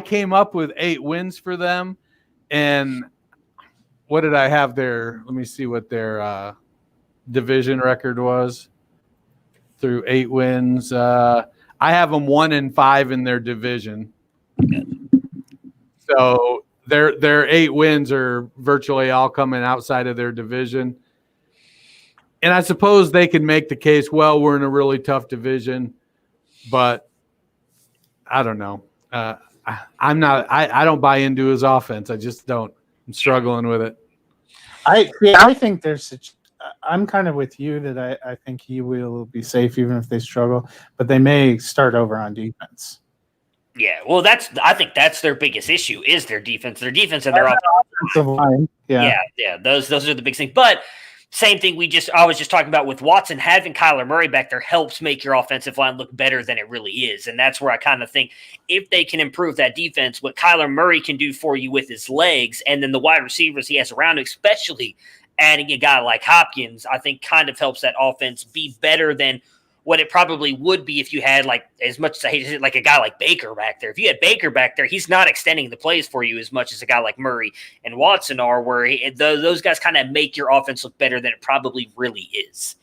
came up with 8 wins for them. And what did I have there? Let me see what their division record was through 8 wins. I have them 1-5 in their division. So their 8 wins are virtually all coming outside of their division. And I suppose they can make the case, well, we're in a really tough division, but I don't know. I don't buy into his offense. I just don't. I'm struggling with it. I think I'm kind of with you that I think he will be safe even if they struggle, but they may start over on defense. Yeah, well, I think that's their biggest issue is their defense. Their defense and their offensive line. Yeah. Those are the big things. But same thing I was just talking about with Watson, having Kyler Murray back there helps make your offensive line look better than it really is. And that's where I kind of think if they can improve that defense, what Kyler Murray can do for you with his legs and then the wide receivers he has around him, especially adding a guy like Hopkins, I think kind of helps that offense be better than what it probably would be if you had, like, as much as I hate it, like a guy like Baker back there. If you had Baker back there, he's not extending the plays for you as much as a guy like Murray and Watson are, where those guys kind of make your offense look better than it probably really is.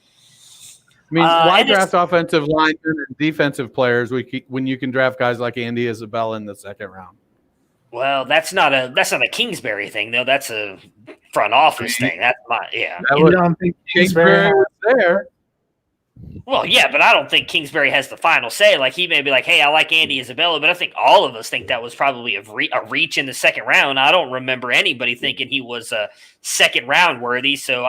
I mean, why draft offensive linemen and defensive players when you can draft guys like Andy Isabella in the second round? Well, that's not a Kingsbury thing, though. That's a front office thing. That's yeah. You don't think Kingsbury was there? Well, yeah, but I don't think Kingsbury has the final say. Like, he may be like, hey, I like Andy Isabella, but I think all of us think that was probably a reach in the second round. I don't remember anybody thinking he was a second round worthy. So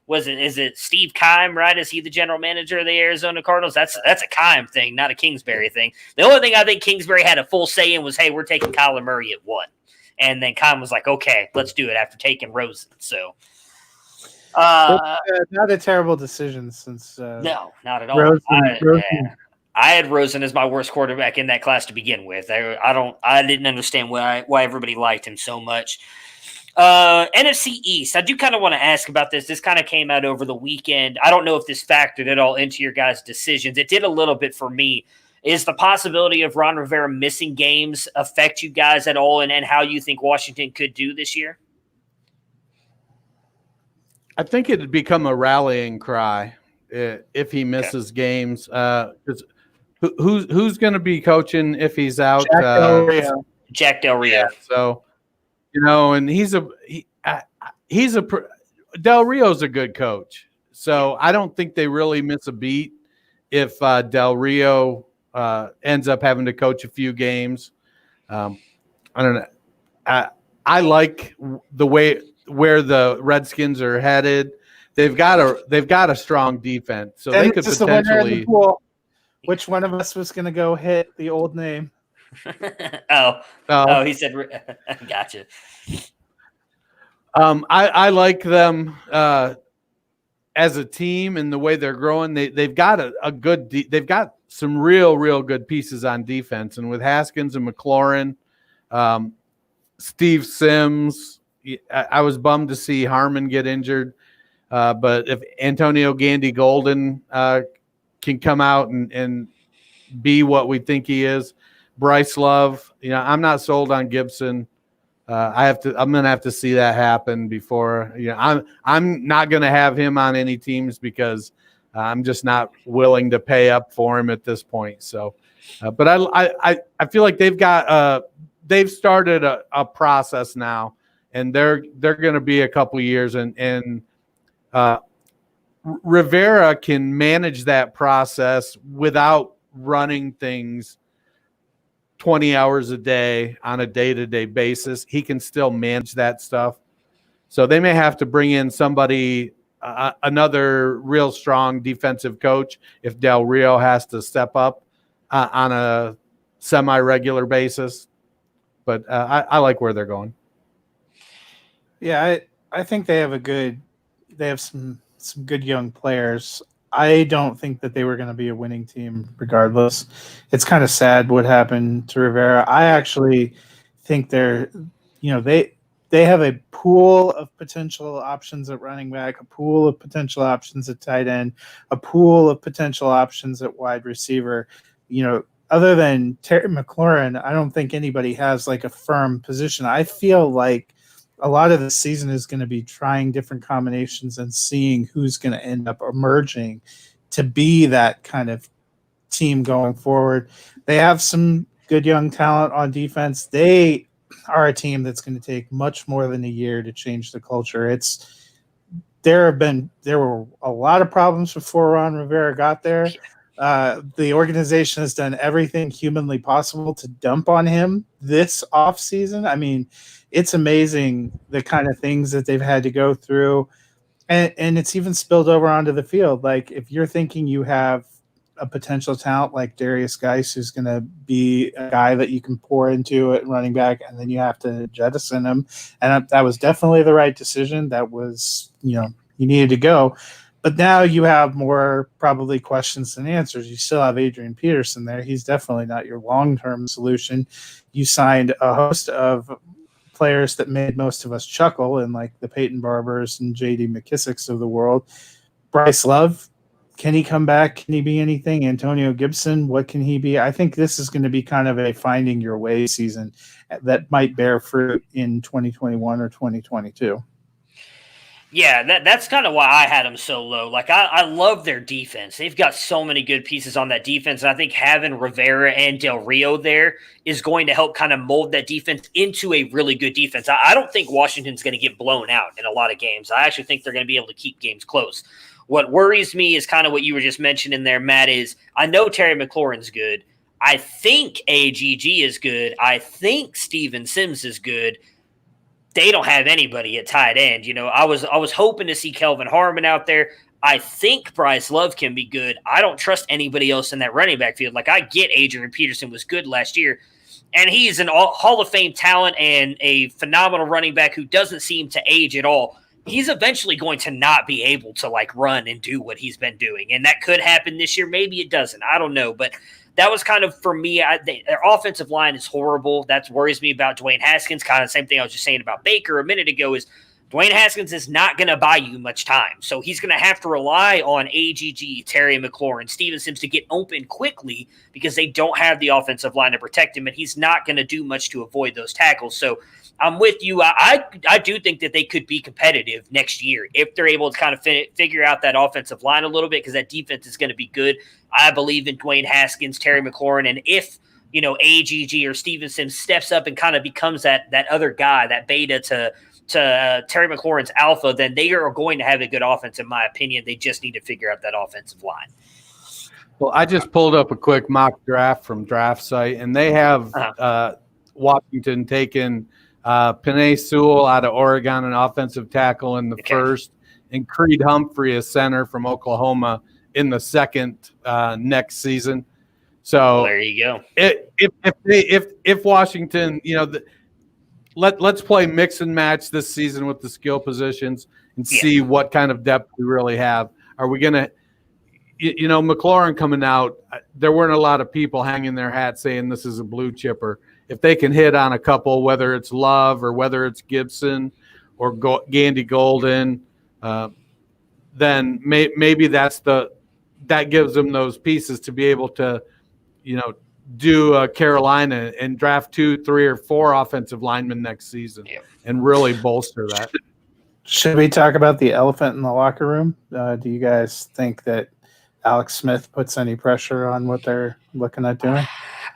is it Steve Keim, right? Is he the general manager of the Arizona Cardinals? That's a Keim thing, not a Kingsbury thing. The only thing I think Kingsbury had a full say in was, hey, we're taking Kyler Murray at 1. And then Keim was like, okay, let's do it after taking Rosen. So not a terrible decision since no, not at all. I had Rosen as my worst quarterback in that class to begin with. I didn't understand why everybody liked him so much. NFC East, I do kind of want to ask about this. This kind of came out over the weekend. I don't know if this factored at all into your guys' decisions. It did a little bit for me. Is the possibility of Ron Rivera missing games affect you guys at all, and how you think Washington could do this year? I think it'd become a rallying cry if he misses games. Because who's going to be coaching if he's out? Jack Del Rio. Yeah, so and Del Rio's a good coach. So I don't think they really miss a beat if Del Rio ends up having to coach a few games. I don't know. I like the way where the Redskins are headed. They've got a strong defense, so they could potentially. Which one of us was going to go hit the old name? He said, gotcha. I like them as a team and the way they're growing. They've got they've got some real good pieces on defense, and with Haskins and McLaurin, Steve Sims. I was bummed to see Harmon get injured, but if Antonio Gandy Golden can come out and be what we think he is, Bryce Love, I'm not sold on Gibson. I'm going to have to see that happen before. I'm not going to have him on any teams because I'm just not willing to pay up for him at this point. So, but I feel like they've started a process now. And they're going to be a couple years, and Rivera can manage that process without running things 20 hours a day on a day-to-day basis. He can still manage that stuff. So they may have to bring in somebody, another real strong defensive coach if Del Rio has to step up on a semi-regular basis. But I like where they're going. Yeah, I think they have some good young players. I don't think that they were going to be a winning team regardless. It's kind of sad what happened to Rivera. I actually think they have a pool of potential options at running back, a pool of potential options at tight end, a pool of potential options at wide receiver. Other than Terry McLaurin, I don't think anybody has like a firm position. I feel like a lot of the season is going to be trying different combinations and seeing who's going to end up emerging to be that kind of team going forward. They have some good young talent on defense. They are a team that's going to take much more than a year to change the culture. There were a lot of problems before Ron Rivera got there. The organization has done everything humanly possible to dump on him this offseason. I mean, it's amazing the kind of things that they've had to go through. And it's even spilled over onto the field. Like, if you're thinking you have a potential talent like Darius Geis, who's going to be a guy that you can pour into at running back, and then you have to jettison him. And that was definitely the right decision. That was, you needed to go. But now you have more probably questions than answers. You still have Adrian Peterson there. He's definitely not your long-term solution. You signed a host of players that made most of us chuckle, and like the Peyton Barbers and J.D. McKissicks of the world. Bryce Love, can he come back? Can he be anything? Antonio Gibson, what can he be? I think this is going to be kind of a finding your way season that might bear fruit in 2021 or 2022. Yeah, that's kind of why I had them so low. Like, I love their defense. They've got so many good pieces on that defense. And I think having Rivera and Del Rio there is going to help kind of mold that defense into a really good defense. I don't think Washington's going to get blown out in a lot of games. I actually think they're going to be able to keep games close. What worries me is kind of what you were just mentioning there, Matt, is I know Terry McLaurin's good. I think AGG is good. I think Steven Sims is good. They don't have anybody at tight end. I was hoping to see Kelvin Harmon out there. I think Bryce Love can be good. I don't trust anybody else in that running back field. Like, I get Adrian Peterson was good last year, and he's an Hall of Fame talent and a phenomenal running back who doesn't seem to age at all. He's eventually going to not be able to like run and do what he's been doing. And that could happen this year. Maybe it doesn't. I don't know. But that was kind of, for me, their offensive line is horrible. That worries me about Dwayne Haskins. Kind of the same thing I was just saying about Baker a minute ago is Dwayne Haskins is not going to buy you much time. So he's going to have to rely on AGG, Terry McLaurin, Steven Sims to get open quickly because they don't have the offensive line to protect him, and he's not going to do much to avoid those tackles. So I'm with you. I do think that they could be competitive next year if they're able to kind of figure out that offensive line a little bit, because that defense is going to be good. I believe in Dwayne Haskins, Terry McLaurin, and if AGG or Steven Sims steps up and kind of becomes that other guy, that beta to Terry McLaurin's alpha, then they are going to have a good offense, in my opinion. They just need to figure out that offensive line. Well, I just pulled up a quick mock draft from Draft Site, and they have Washington taking Penei Sewell out of Oregon, an offensive tackle in the first, and Creed Humphrey, a center from Oklahoma, in the second next season. So there you go. If Washington, let's play mix and match this season with the skill positions and see what kind of depth we really have. Are we going to, McLaurin coming out, there weren't a lot of people hanging their hat saying this is a blue chipper. If they can hit on a couple, whether it's Love or whether it's Gibson or Gandy Golden, then maybe that gives them those pieces to be able to, do Carolina and draft 2, 3, or 4 offensive linemen next season and really bolster that. Should we talk about the elephant in the locker room? Do you guys think that Alex Smith puts any pressure on what they're looking at doing?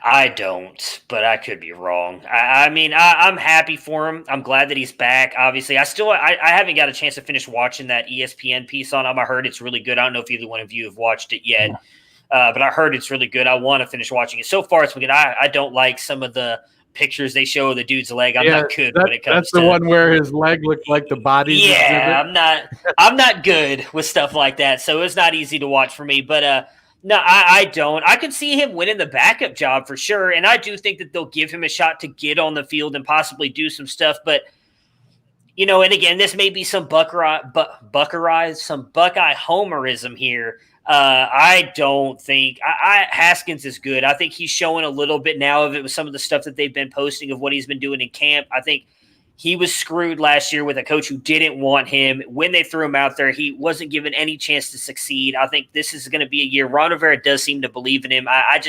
I don't, but I could be wrong. I'm happy for him. I'm glad that he's back. Obviously, I haven't got a chance to finish watching that ESPN piece on him. I heard it's really good. I don't know if either one of you have watched it yet. but I heard it's really good. I want to finish watching it. So far, it's been good. I don't like some of the pictures they show of the dude's leg. I'm not good when it comes that's to the one where his leg looked like the body's exhibit. I'm not good with stuff like that, so it's not easy to watch for me. But no, I don't. I could see him winning the backup job for sure, and I do think that they'll give him a shot to get on the field and possibly do some stuff. But and again, this may be some Buckeye homerism here. I don't think Haskins is good. I think he's showing a little bit now of it with some of the stuff that they've been posting of what he's been doing in camp. I think he was screwed last year with a coach who didn't want him. When they threw him out there, he wasn't given any chance to succeed. I think this is going to be a year. Ron Rivera does seem to believe in him. I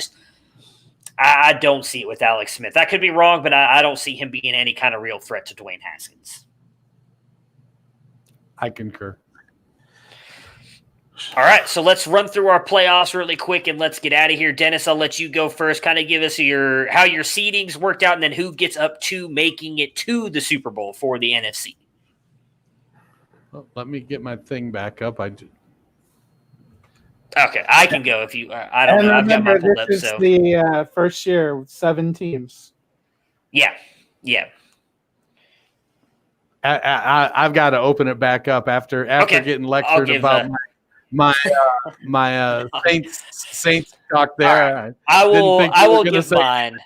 don't see it with Alex Smith. I could be wrong, but I don't see him being any kind of real threat to Dwayne Haskins. I concur. All right, so let's run through our playoffs really quick and let's get out of here. Dennis, I'll let you go first. Kind of give us how your seedings worked out and then who gets up to making it to the Super Bowl for the NFC. Well, let me get my thing back up. Okay, I can go if you. I don't know. I've got my pulled up. This is the first year with 7 teams. Yeah. I've got to open it back up after getting lectured about my Saints talk there. Right. I will give mine.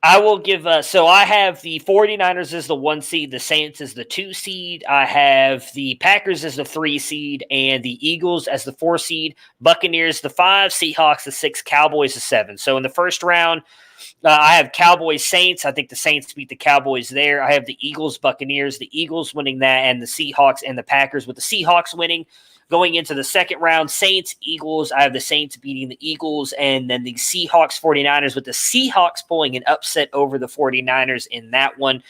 I will give so I have the 49ers as the 1 seed, the Saints as the 2 seed. I have the Packers as the 3 seed and the Eagles as the 4 seed, Buccaneers the 5, Seahawks the 6, Cowboys the 7. So in the first round, I have Cowboys Saints. I think the Saints beat the Cowboys there. I have the Eagles Buccaneers, the Eagles winning that, and the Seahawks and the Packers with the Seahawks winning. Going into the second round, Saints, Eagles. I have the Saints beating the Eagles, and then the Seahawks 49ers with the Seahawks pulling an upset over the 49ers in that one.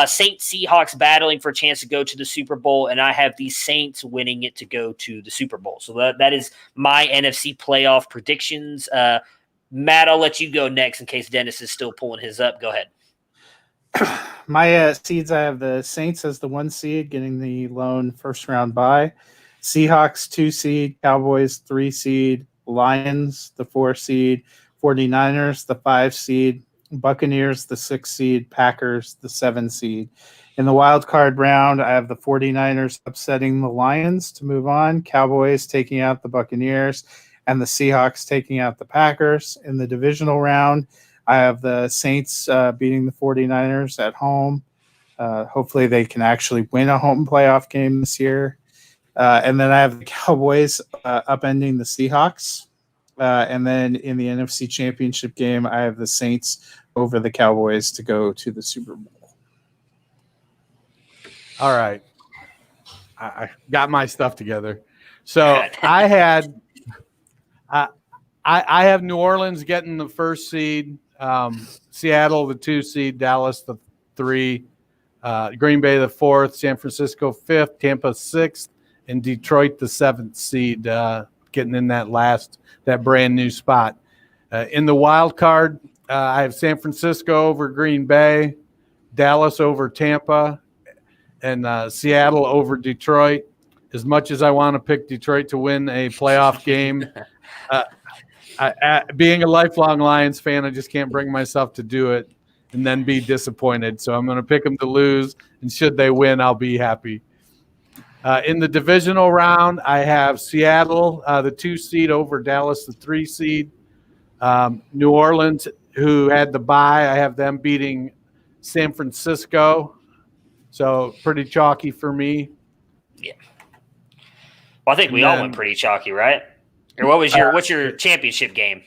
Saints Seahawks battling for a chance to go to the Super Bowl, and I have the Saints winning it to go to the Super Bowl. So that is my NFC playoff predictions. Matt, I'll let you go next in case Dennis is still pulling his up. Go ahead. My seeds, I have the Saints as the 1 seed, getting the lone first round bye. Seahawks 2 seed, Cowboys 3 seed, Lions the 4 seed, 49ers the 5 seed, Buccaneers the 6 seed, Packers the 7 seed. In the wild card round, I have the 49ers upsetting the Lions to move on, Cowboys taking out the Buccaneers, and the Seahawks taking out the Packers. In the divisional round, I have the Saints beating the 49ers at home. Hopefully they can actually win a home playoff game this year. And then I have the Cowboys upending the Seahawks. And then in the NFC Championship game, I have the Saints over the Cowboys to go to the Super Bowl. All right. I got my stuff together. So I have New Orleans getting the 1st seed, Seattle the 2 seed, Dallas the 3, Green Bay the 4th, San Francisco 5th, Tampa 6th, and Detroit the 7th seed, getting in that brand new spot. In the wild card, I have San Francisco over Green Bay, Dallas over Tampa, and Seattle over Detroit. As much as I want to pick Detroit to win a playoff game, being a lifelong Lions fan, I just can't bring myself to do it and then be disappointed. So I'm going to pick them to lose, and should they win, I'll be happy. In the divisional round, I have Seattle, the 2 seed, over Dallas, the 3 seed. New Orleans, who had the bye, I have them beating San Francisco. So pretty chalky for me. Yeah. Well, I think we all went pretty chalky, right? Or what's your championship game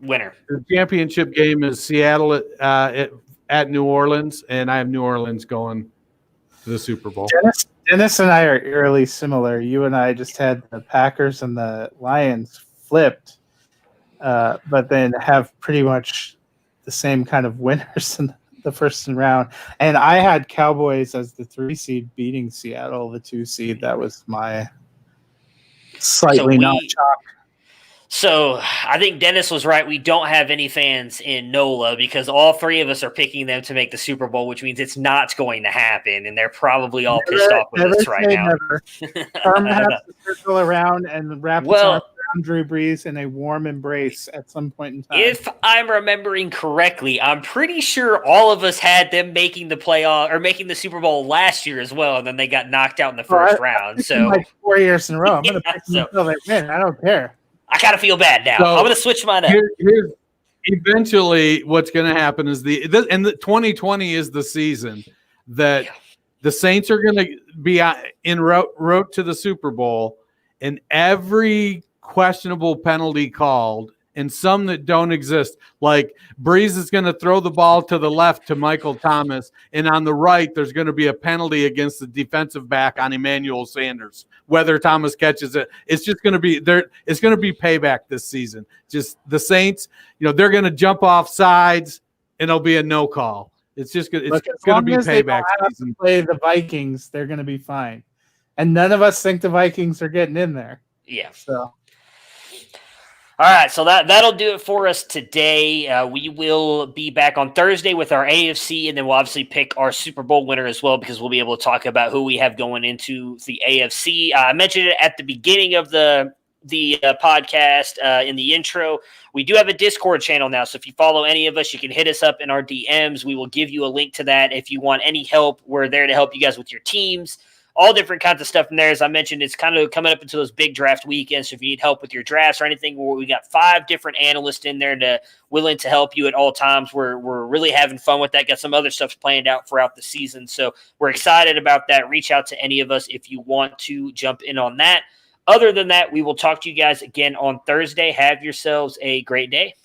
winner? The championship game is Seattle at New Orleans, and I have New Orleans going to the Super Bowl. Dennis and I are eerily similar. You and I just had the Packers and the Lions flipped, but then have pretty much the same kind of winners in the first round. And I had Cowboys as the 3 seed beating Seattle, the 2 seed. That was my slightly not chalk. So I think Dennis was right. We don't have any fans in NOLA because all 3 of us are picking them to make the Super Bowl, which means it's not going to happen, and they're probably all pissed off with us right now. Herm has to circle around and wrap his arms Drew Brees in a warm embrace at some point in time. If I'm remembering correctly, I'm pretty sure all of us had them making the playoff or making the Super Bowl last year as well, and then they got knocked out in the first round. So like 4 years in a row, I'm going to pick so, until they win. I don't care. I kind of feel bad now. So, I'm going to switch mine up. Here's eventually what's going to happen is the 2020 is the season that the Saints are going to be en route to the Super Bowl, and every questionable penalty called and some that don't exist. Like Breeze is going to throw the ball to the left to Michael Thomas, and on the right there's going to be a penalty against the defensive back on Emmanuel Sanders. Whether Thomas catches it, it's just going to be there. It's going to be payback this season. Just the Saints, they're going to jump off sides, and it'll be a no call. It's just going to be payback season. Play the Vikings, they're going to be fine, and none of us think the Vikings are getting in there. Yeah. So. All right, so that'll do it for us today. We will be back on Thursday with our AFC, and then we'll obviously pick our Super Bowl winner as well, because we'll be able to talk about who we have going into the AFC. I mentioned it at the beginning of the podcast in the intro. We do have a Discord channel now, so if you follow any of us, you can hit us up in our DMs. We will give you a link to that. If you want any help, we're there to help you guys with your teams. All different kinds of stuff in there. As I mentioned, it's kind of coming up into those big draft weekends. So if you need help with your drafts or anything, we got 5 different analysts in there willing to help you at all times. We're really having fun with that. Got some other stuff planned out throughout the season. So we're excited about that. Reach out to any of us if you want to jump in on that. Other than that, we will talk to you guys again on Thursday. Have yourselves a great day.